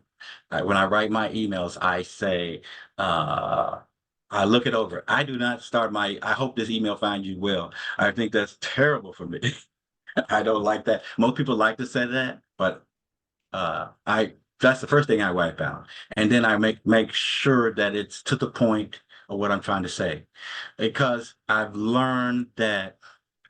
Speaker 5: say, I look it over. I do not start I hope this email finds you well. I think that's terrible for me. I don't like that. Most people like to say that, but that's the first thing I wipe out. And then I make sure that it's to the point of what I'm trying to say. Because I've learned that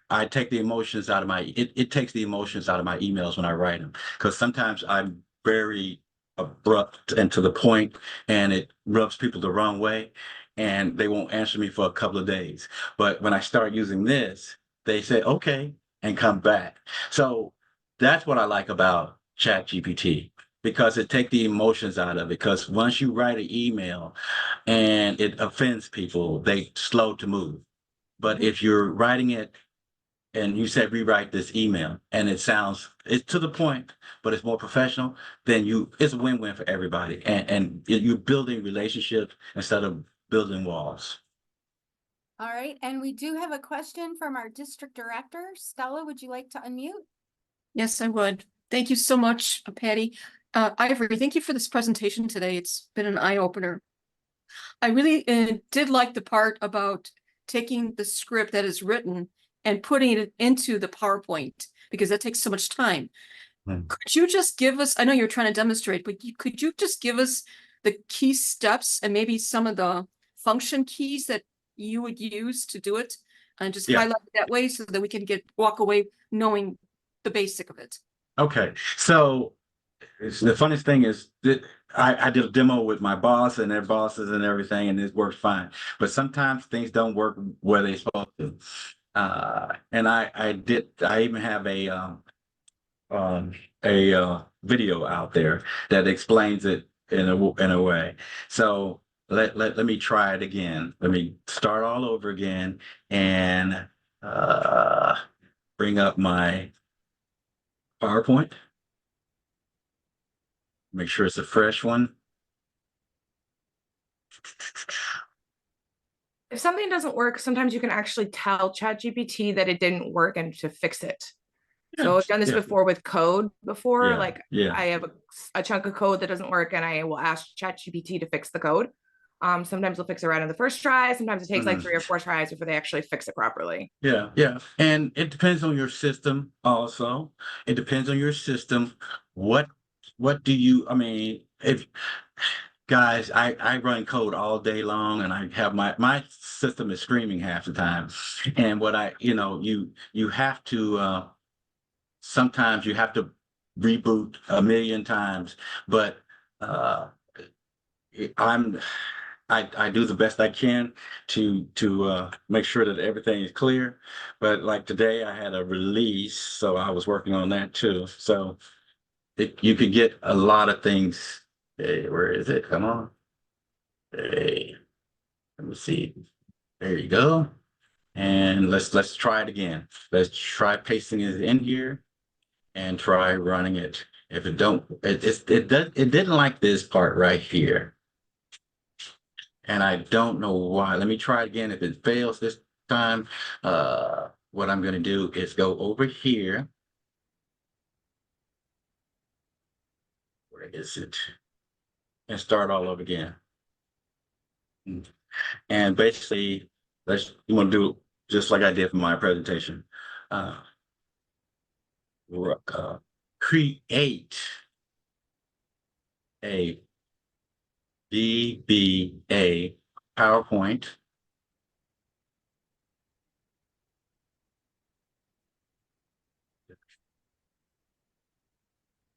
Speaker 5: I take the emotions out of it takes the emotions out of my emails when I write them. Because sometimes I'm very abrupt and to the point, and it rubs people the wrong way, and they won't answer me for a couple of days. But when I start using this, they say, okay, and come back. So that's what I like about ChatGPT, because it takes the emotions out of it. Because once you write an email and it offends people, they slow to move. But if you're writing it and you said rewrite this email and it's to the point, but it's more professional, then it's a win-win for everybody. And you're building relationships instead of building walls.
Speaker 4: All right, and we do have a question from our district director. Stella, would you like to unmute?
Speaker 10: Yes, I would. Thank you so much, Patty. Ivory, thank you for this presentation today. It's been an eye-opener. I really did like the part about taking the script that is written and putting it into the PowerPoint, because that takes so much time. Could you just give us, I know you're trying to demonstrate, but could you just give us the key steps and maybe some of the function keys that you would use to do it? And just highlight it that way so that we can walk away knowing the basic of it.
Speaker 5: Okay, so the funniest thing is that I did a demo with my boss and their bosses and everything, and it worked fine. But sometimes things don't work where they're supposed to. And I even have a video out there that explains it in a way. So let me try it again. Let me start all over again and bring up my PowerPoint. Make sure it's a fresh one.
Speaker 6: If something doesn't work, sometimes you can actually tell ChatGPT that it didn't work and to fix it. So I've done this before with code before, I have a chunk of code that doesn't work and I will ask ChatGPT to fix the code. Sometimes they'll fix it right on the first try. Sometimes it takes like 3 or 4 tries before they actually fix it properly.
Speaker 5: Yeah. And it depends on your system also. It depends on your system. What do you, I mean, if guys, I run code all day long and I have my system is screaming half the time. And what you have to, sometimes you have to reboot a million times, but I do the best I can to make sure that everything is clear. But like today I had a release, so I was working on that too. So you could get a lot of things. Hey, where is it? Come on. Hey, let me see. There you go. And let's try it again. Let's try pasting it in here and try running it. If it don't, it didn't like this part right here. And I don't know why. Let me try it again. If it fails this time, what I'm going to do is go over here. Where is it? And start all over again. And basically, you want to do just like I did for my presentation. Create a VBA PowerPoint.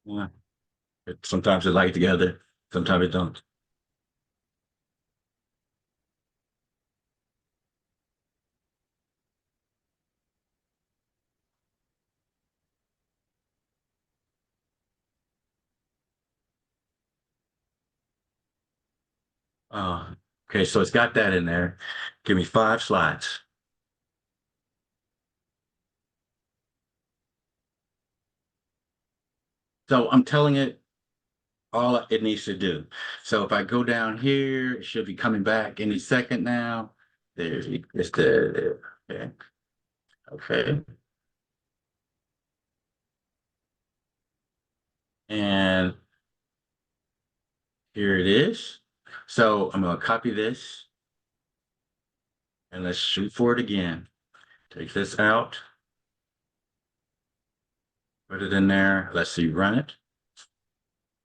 Speaker 5: Yeah. Sometimes it like together, sometimes it don't. Okay, so it's got that in there. Give me 5 slides. So I'm telling it all it needs to do. So if I go down here, it should be coming back any second now. It's there. Okay. Okay. And here it is. So I'm going to copy this and let's shoot for it again. Take this out. Put it in there. Let's see, run it.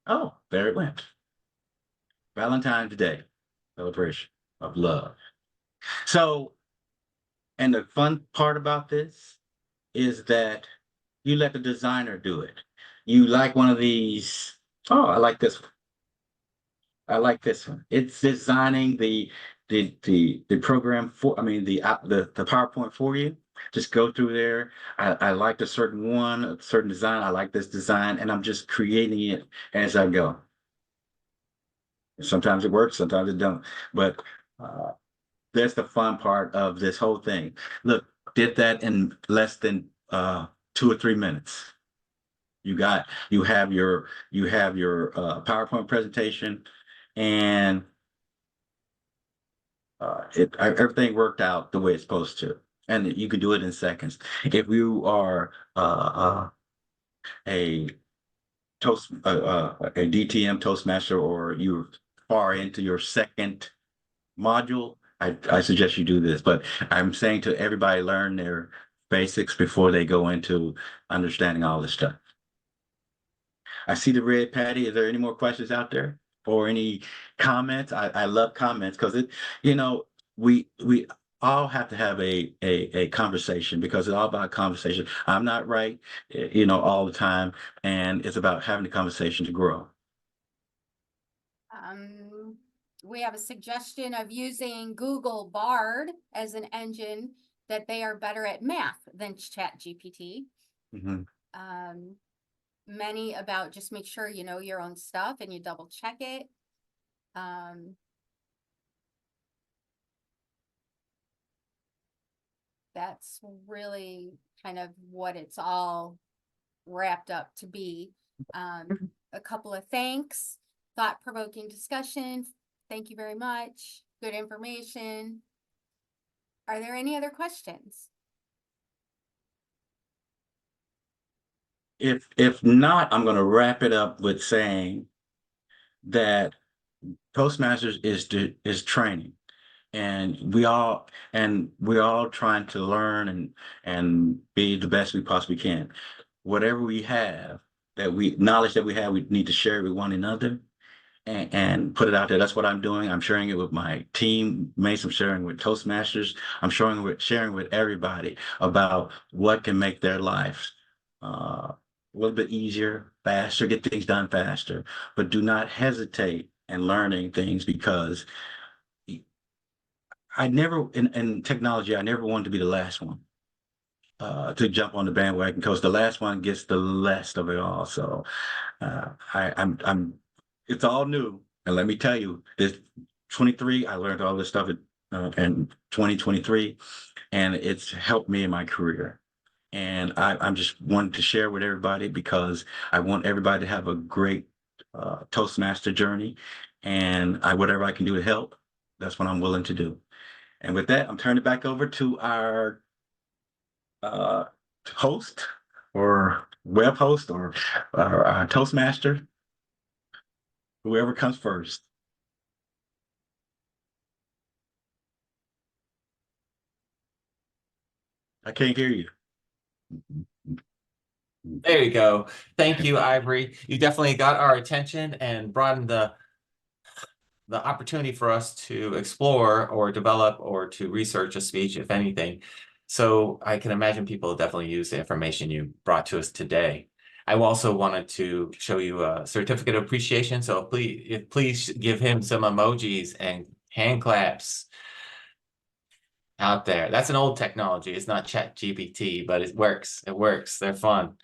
Speaker 5: Oh, there it went. Valentine's Day celebration of love. So, and the fun part about this is that you let the designer do it. You like one of these. Oh, I like this one. I like this one. It's designing the program for, I mean, the PowerPoint for you. Just go through there. I like a certain one, a certain design. I like this design, and I'm just creating it as I go. Sometimes it works, sometimes it don't. But that's the fun part of this whole thing. Look, did that in less than 2 or 3 minutes. You have your PowerPoint presentation, and everything worked out the way it's supposed to. And you could do it in seconds. If you are a DTM Toastmaster, or you're far into your second module, I suggest you do this, but I'm saying to everybody, learn their basics before they go into understanding all this stuff. I see the red Patty. Is there any more questions out there or any comments? I love comments because we all have to have a conversation because it's all about conversation. I'm not right, all the time, and it's about having the conversation to grow.
Speaker 4: We have a suggestion of using Google Bard as an engine that they are better at math than ChatGPT. Many about just make sure you know your own stuff and you double check it. That's really kind of what it's all wrapped up to be. A couple of thanks, thought-provoking discussion. Thank you very much. Good information. Are there any other questions?
Speaker 5: If not, I'm going to wrap it up with saying that Toastmasters is training, and we're all trying to learn and be the best we possibly can. Whatever we have, knowledge that we have, we need to share it with one another and put it out there. That's what I'm doing. I'm sharing it with my teammates. I'm sharing with Toastmasters. I'm sharing with everybody about what can make their lives a little bit easier, faster, get things done faster. But do not hesitate in learning things, because in technology, I never wanted to be the last one to jump on the bandwagon, because the last one gets the less of it all. So it's all new. And let me tell you, this 23, I learned all this stuff in 2023, and it's helped me in my career. And I'm just wanting to share with everybody, because I want everybody to have a great Toastmaster journey, and whatever I can do to help, that's what I'm willing to do. And with that, I'm turning it back over to our host or web host or our Toastmaster, whoever comes first. I can't hear you.
Speaker 2: There you go. Thank you, Ivory. You definitely got our attention and broadened the opportunity for us to explore or develop or to research a speech, if anything. So I can imagine people definitely use the information you brought to us today. I also wanted to show you a certificate of appreciation. So please give him some emojis and hand claps out there. That's an old technology. It's not ChatGPT, but it works. It works. They're fun.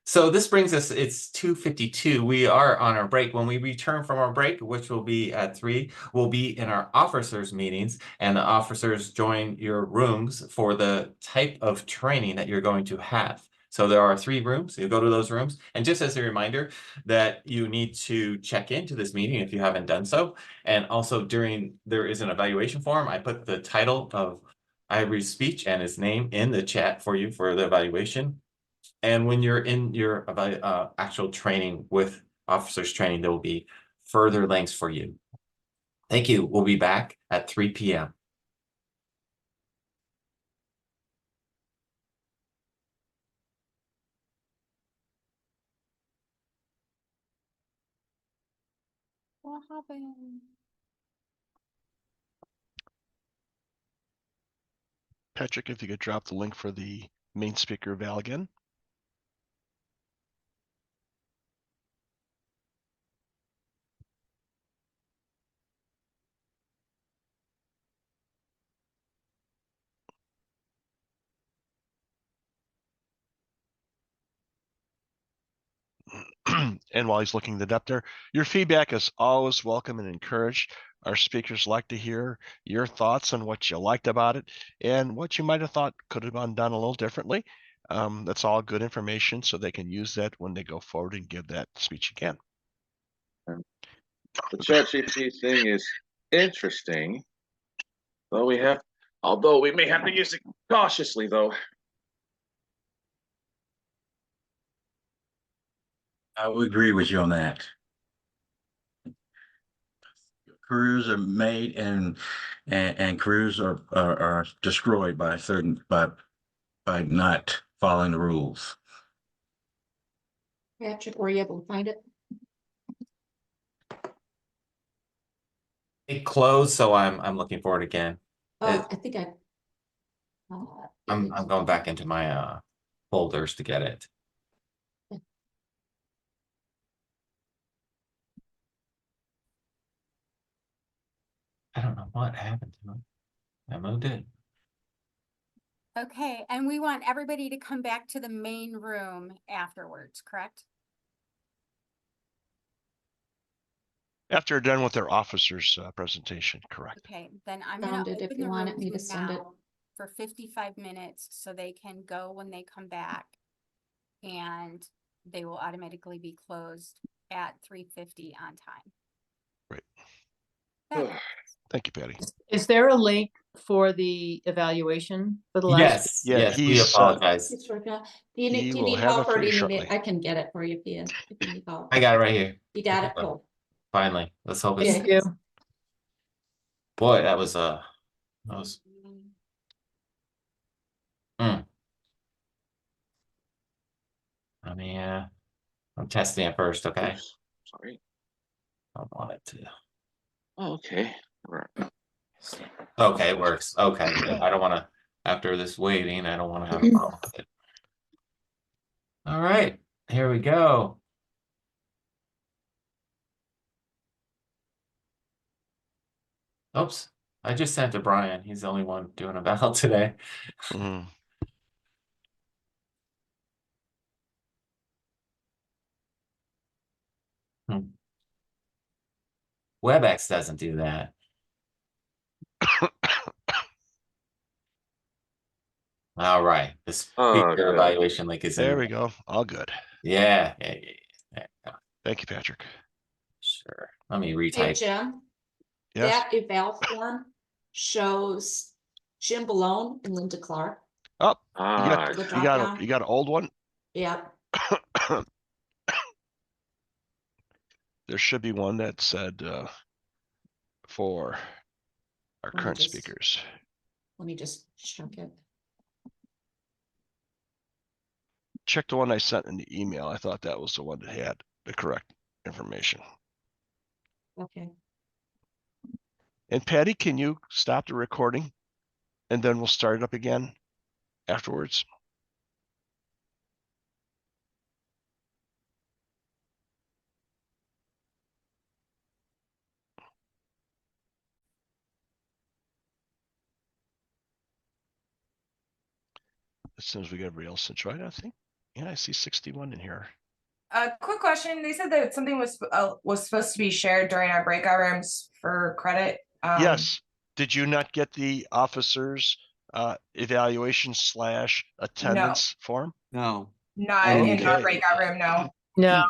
Speaker 2: So this brings us, it's 2:52. We are on our break. When we return from our break, which will be at 3, we'll be in our officers meetings, and the officers join your rooms for the type of training that you're going to have. So there are 3 rooms. You go to those rooms. And just as a reminder that you need to check into this meeting if you haven't done so. And also there is an evaluation form. I put the title of Ivory's speech and his name in the chat for you for the evaluation. And when you're in your actual training with officers training, there will be further links for you. Thank you. We'll be back at 3 p.m.
Speaker 4: What happened?
Speaker 1: Patrick, if you could drop the link for the main speaker eval again. And while he's looking that up there, your feedback is always welcome and encouraged. Our speakers like to hear your thoughts on what you liked about it and what you might have thought could have been done a little differently. That's all good information, so they can use that when they go forward and give that speech again.
Speaker 11: The ChatGPT thing is interesting, although we may have to use it cautiously, though.
Speaker 5: I would agree with you on that. careers are made and careers are destroyed by by not following the rules.
Speaker 10: Patrick, were you able to find it?
Speaker 2: It closed, so I'm looking for it again.
Speaker 10: Oh, I think
Speaker 2: I'm going back into my folders to get it. I don't know what happened to it. I moved it.
Speaker 4: Okay, and we want everybody to come back to the main room afterwards, correct?
Speaker 1: After they're done with their officers' presentation, correct?
Speaker 4: Okay, then I'm gonna
Speaker 10: found it if
Speaker 4: open
Speaker 10: you
Speaker 4: the
Speaker 10: wanted
Speaker 4: room
Speaker 10: me to send it.
Speaker 4: now for 55 minutes so they can go when they come back. And they will automatically be closed at 3:50 on time.
Speaker 1: Great.
Speaker 4: That-
Speaker 1: Thank you, Patty.
Speaker 13: Is there a link for the evaluation for the last?
Speaker 2: Yes,
Speaker 1: Yeah,
Speaker 2: yes, we
Speaker 1: he's,
Speaker 2: apologize.
Speaker 10: it's working out. Do
Speaker 1: he
Speaker 10: you
Speaker 1: will
Speaker 10: need
Speaker 1: have it
Speaker 10: help
Speaker 1: for
Speaker 10: or do
Speaker 1: you
Speaker 10: you need it?
Speaker 1: shortly.
Speaker 10: I can get it for you if you need help.
Speaker 2: I got it right here.
Speaker 10: You got it, cool.
Speaker 2: Finally, let's hope it's,
Speaker 13: Thank you.
Speaker 2: boy, that was I mean, I'm testing it first, okay?
Speaker 11: Oops, sorry.
Speaker 2: I want it to.
Speaker 11: Oh, okay. All right.
Speaker 2: Okay, it works. Okay, good. I don't want to, after this waiting, I don't want to have a problem with it. All right, here we go. Oops, I just sent to Brian. He's the only one doing a battle today.
Speaker 1: Mhm.
Speaker 2: WebEx doesn't do that. All right, the speaker
Speaker 11: good.
Speaker 2: evaluation link is in.
Speaker 1: There we go. All good.
Speaker 2: Yeah.
Speaker 1: Thank you, Patrick.
Speaker 2: Sure. Let me
Speaker 10: Hey,
Speaker 2: retype.
Speaker 10: Jim,
Speaker 1: Yes.
Speaker 10: that eval form shows Jim Balone and Linda Clark.
Speaker 1: Oh,
Speaker 11: Ah,
Speaker 10: The
Speaker 1: you
Speaker 10: drop
Speaker 1: got
Speaker 10: down.
Speaker 1: you got an old one.
Speaker 10: Yeah,
Speaker 1: There should be one that said for our
Speaker 10: Let me
Speaker 1: current
Speaker 10: just-
Speaker 1: speakers.
Speaker 10: let me just check it.
Speaker 1: Check the one I sent in the email. I thought that was the one that had the correct information.
Speaker 10: Okay.
Speaker 1: And Patty, can you stop the recording? And then we'll start it up again afterwards. As soon as we get everybody else in, right? I think. Yeah, I see 61 in here.
Speaker 6: Quick question. They said that something was supposed to be shared during our breakout rooms for credit.
Speaker 1: Yes. Did you not get the officers evaluation / attendance form?
Speaker 7: No.
Speaker 6: Not in our
Speaker 1: Okay.
Speaker 6: breakout room, no.
Speaker 13: No.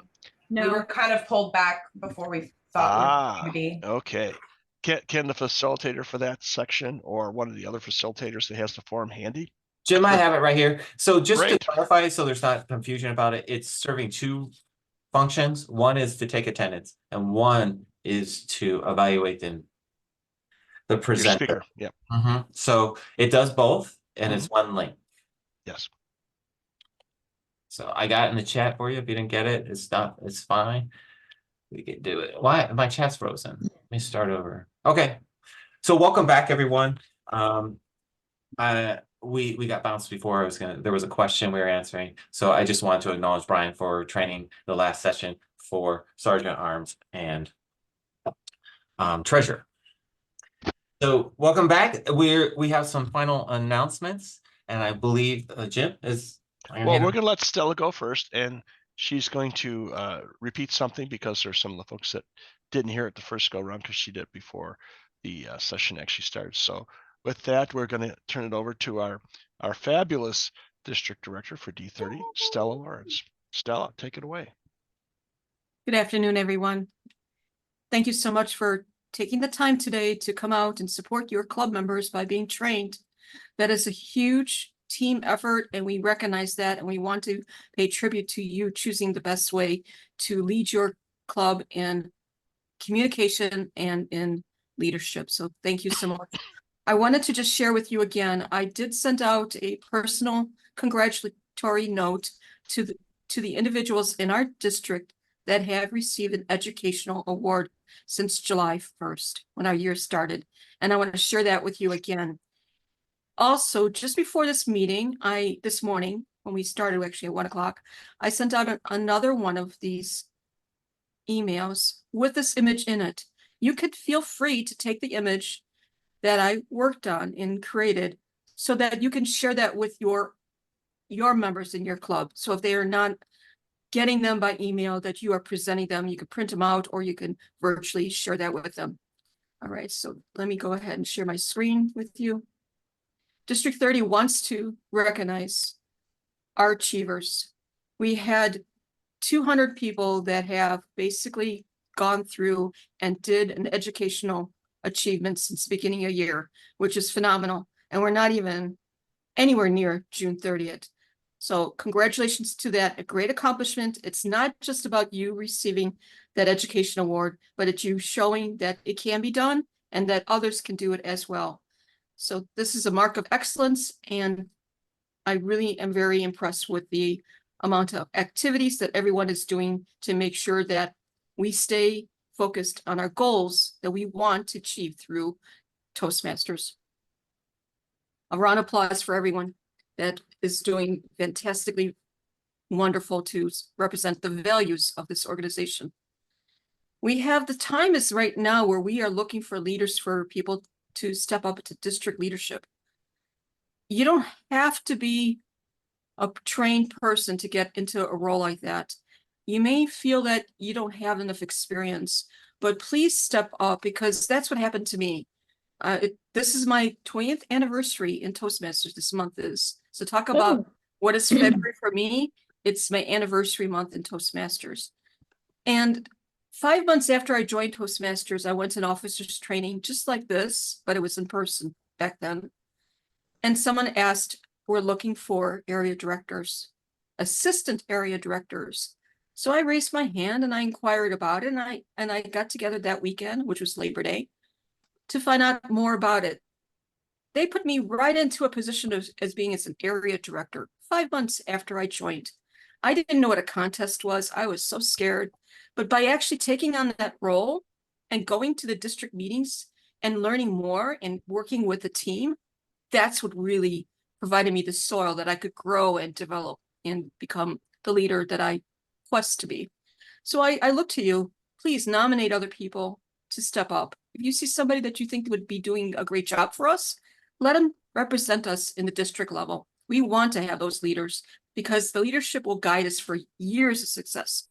Speaker 6: We were kind of pulled back before we thought we would be.
Speaker 1: Okay. Can the facilitator for that section or one of the other facilitators that has the form handy?
Speaker 2: Jim, I have it right here. So just
Speaker 1: Great.
Speaker 2: to clarify, so there's not confusion about it, it's serving two functions. One is to take attendance and one is to evaluate the
Speaker 1: Your
Speaker 2: presenter.
Speaker 1: speaker. Yep.
Speaker 2: So it does both and it's one link.
Speaker 1: Yes.
Speaker 2: So I got it in the chat for you. If you didn't get it, it's fine. We can do it. Why? My chat's frozen. Let me start over. Okay. So welcome back, everyone. We got bounced before. There was a question we were answering. So I just wanted to acknowledge Brian for training the last session for Sergeant Arms and Treasurer. So welcome back. We have some final announcements, and I believe Jim is.
Speaker 1: Well, we're gonna let Stella go first, and she's going to repeat something because there's some of the folks that didn't hear it the first go around because she did before the session actually started. So with that, we're going to turn it over to our fabulous district director for D30, Stella Lawrence. Stella, take it away.
Speaker 10: Good afternoon, everyone. Thank you so much for taking the time today to come out and support your club members by being trained. That is a huge team effort, and we recognize that, and we want to pay tribute to you choosing the best way to lead your club in communication and in leadership. So thank you so much. I wanted to just share with you again, I did send out a personal congratulatory note to the individuals in our district that have received an educational award since July 1st, when our year started. And I want to share that with you again. Also, just before this meeting, this morning, when we started actually at 1 o'clock, I sent out another one of these emails with this image in it. You could feel free to take the image that I worked on and created so that you can share that with your members in your club. So if they are not getting them by email, that you are presenting them, you can print them out or you can virtually share that with them. All right, so let me go ahead and share my screen with you. District 30 wants to recognize our achievers. We had 200 people that have basically gone through and did an educational achievement since the beginning of the year, which is phenomenal. And we're not even anywhere near June 30th. So congratulations to that, a great accomplishment. It's not just about you receiving that education award, but it's you showing that it can be done and that others can do it as well. So this is a mark of excellence, and I really am very impressed with the amount of activities that everyone is doing to make sure that we stay focused on our goals that we want to achieve through Toastmasters. A round of applause for everyone that is doing fantastically wonderful to represent the values of this organization. We have the time is right now where we are looking for leaders, for people to step up to district leadership. You don't have to be a trained person to get into a role like that. You may feel that you don't have enough experience, but please step up, because that's what happened to me. This is my 20th anniversary in Toastmasters. This month is. So talk about what is February for me. It's my anniversary month in Toastmasters. And 5 months after I joined Toastmasters, I went to an officers training just like this, but it was in person back then. And someone asked, we're looking for area directors, assistant area directors. So I raised my hand and I inquired about it, and I got together that weekend, which was Labor Day, to find out more about it. They put me right into a position as being an area director 5 months after I joined. I didn't know what a contest was. I was so scared. But by actually taking on that role and going to the district meetings and learning more and working with the team, that's what really provided me the soil that I could grow and develop and become the leader that I quest to be. So I look to you. Please nominate other people to step up. If you see somebody that you think would be doing a great job for us, let them represent us in the district level. We want to have those leaders because the leadership will guide us for years of success.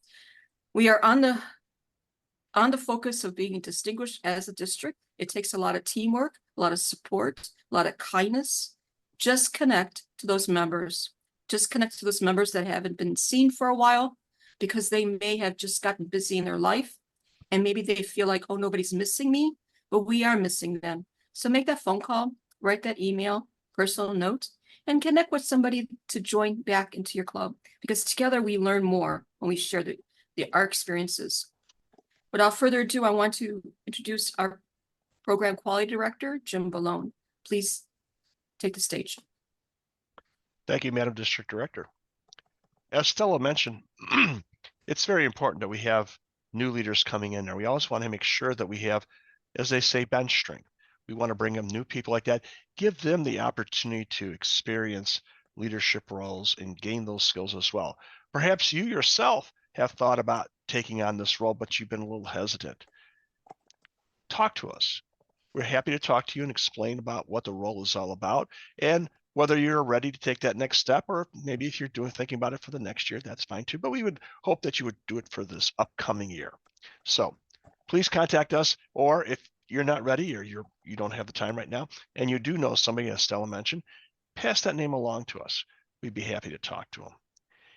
Speaker 10: We are on the focus of being distinguished as a district. It takes a lot of teamwork, a lot of support, a lot of kindness. Just connect to those members. Just connect to those members that haven't been seen for a while, because they may have just gotten busy in their life. And maybe they feel like, oh, nobody's missing me, but we are missing them. So make that phone call, write that email, personal note, and connect with somebody to join back into your club, because together we learn more when we share our experiences. Without further ado, I want to introduce our program quality director, Jim Ballone. Please take the stage.
Speaker 1: Thank you, Madam District Director. As Stella mentioned, it's very important that we have new leaders coming in there. We always want to make sure that we have, as they say, bench strength. We want to bring them new people like that, give them the opportunity to experience leadership roles and gain those skills as well. Perhaps you yourself have thought about taking on this role, but you've been a little hesitant. Talk to us. We're happy to talk to you and explain about what the role is all about and whether you're ready to take that next step, or maybe if you're thinking about it for the next year, that's fine too. But we would hope that you would do it for this upcoming year. So please contact us, or if you're not ready or you don't have the time right now and you do know somebody, as Stella mentioned, pass that name along to us. We'd be happy to talk to them.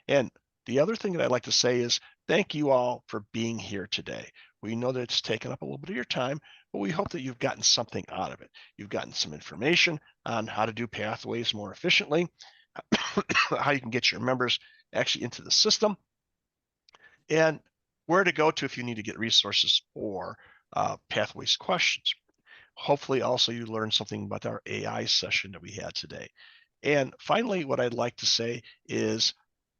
Speaker 1: And the other thing that I'd like to say is thank you all for being here today. We know that it's taken up a little bit of your time, but we hope that you've gotten something out of it. You've gotten some information on how to do pathways more efficiently, how you can get your members actually into the system, and where to go to if you need to get resources or pathways questions. Hopefully also you learned something about our AI session that we had today. And finally, what I'd like to say is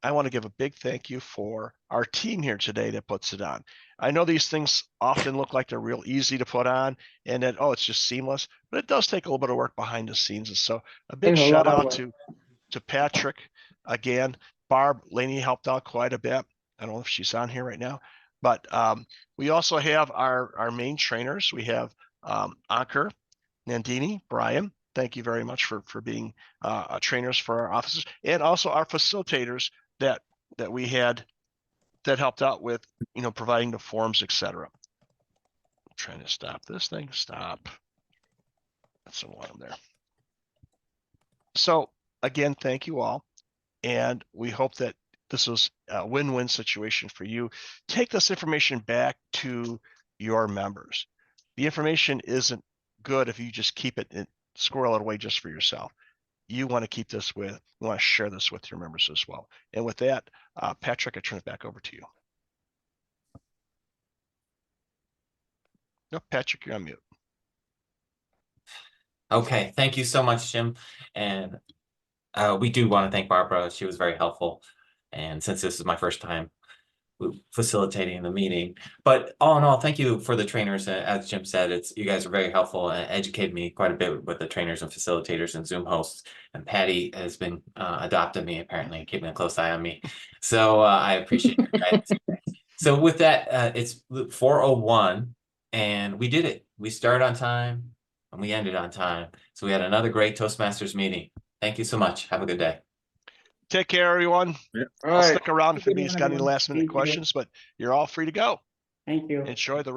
Speaker 1: I want to give a big thank you for our team here today that puts it on. I know these things often look like they're real easy to put on and that, oh, it's just seamless, but it does take a little bit of work behind the scenes. And so a big shout out to Patrick again. Barb Laney helped out quite a bit. I don't know if she's on here right now, but we also have our main trainers. We have Ankur, Nandini, Brian. Thank you very much for being trainers for our officers, and also our facilitators that we had that helped out with, you know, providing the forms, etc. I'm trying to stop this thing. Stop. That's the one there. So again, thank you all. And we hope that this was a win-win situation for you. Take this information back to your members. The information isn't good if you just keep it and squirrel it away just for yourself. You want to keep this with, you want to share this with your members as well. And with that, Patrick, I turn it back over to you. No, Patrick, you're on mute.
Speaker 2: Okay, thank you so much, Jim. And we do want to thank Barbara. She was very helpful. And since this is my first time facilitating the meeting, but all in all, thank you for the trainers. As Jim said, you guys are very helpful and educated me quite a bit with the trainers and facilitators and Zoom hosts. And Patty has been adopted me, apparently, keeping a close eye on me. So I appreciate your guidance. So with that, it's 4:01 and we did it. We started on time and we ended on time. So we had another great Toastmasters meeting. Thank you so much. Have a good day.
Speaker 1: Take care, everyone.
Speaker 11: Yeah.
Speaker 1: I'll stick around if anybody's got any last minute questions, but you're all free to go.
Speaker 13: Thank you.
Speaker 1: Enjoy the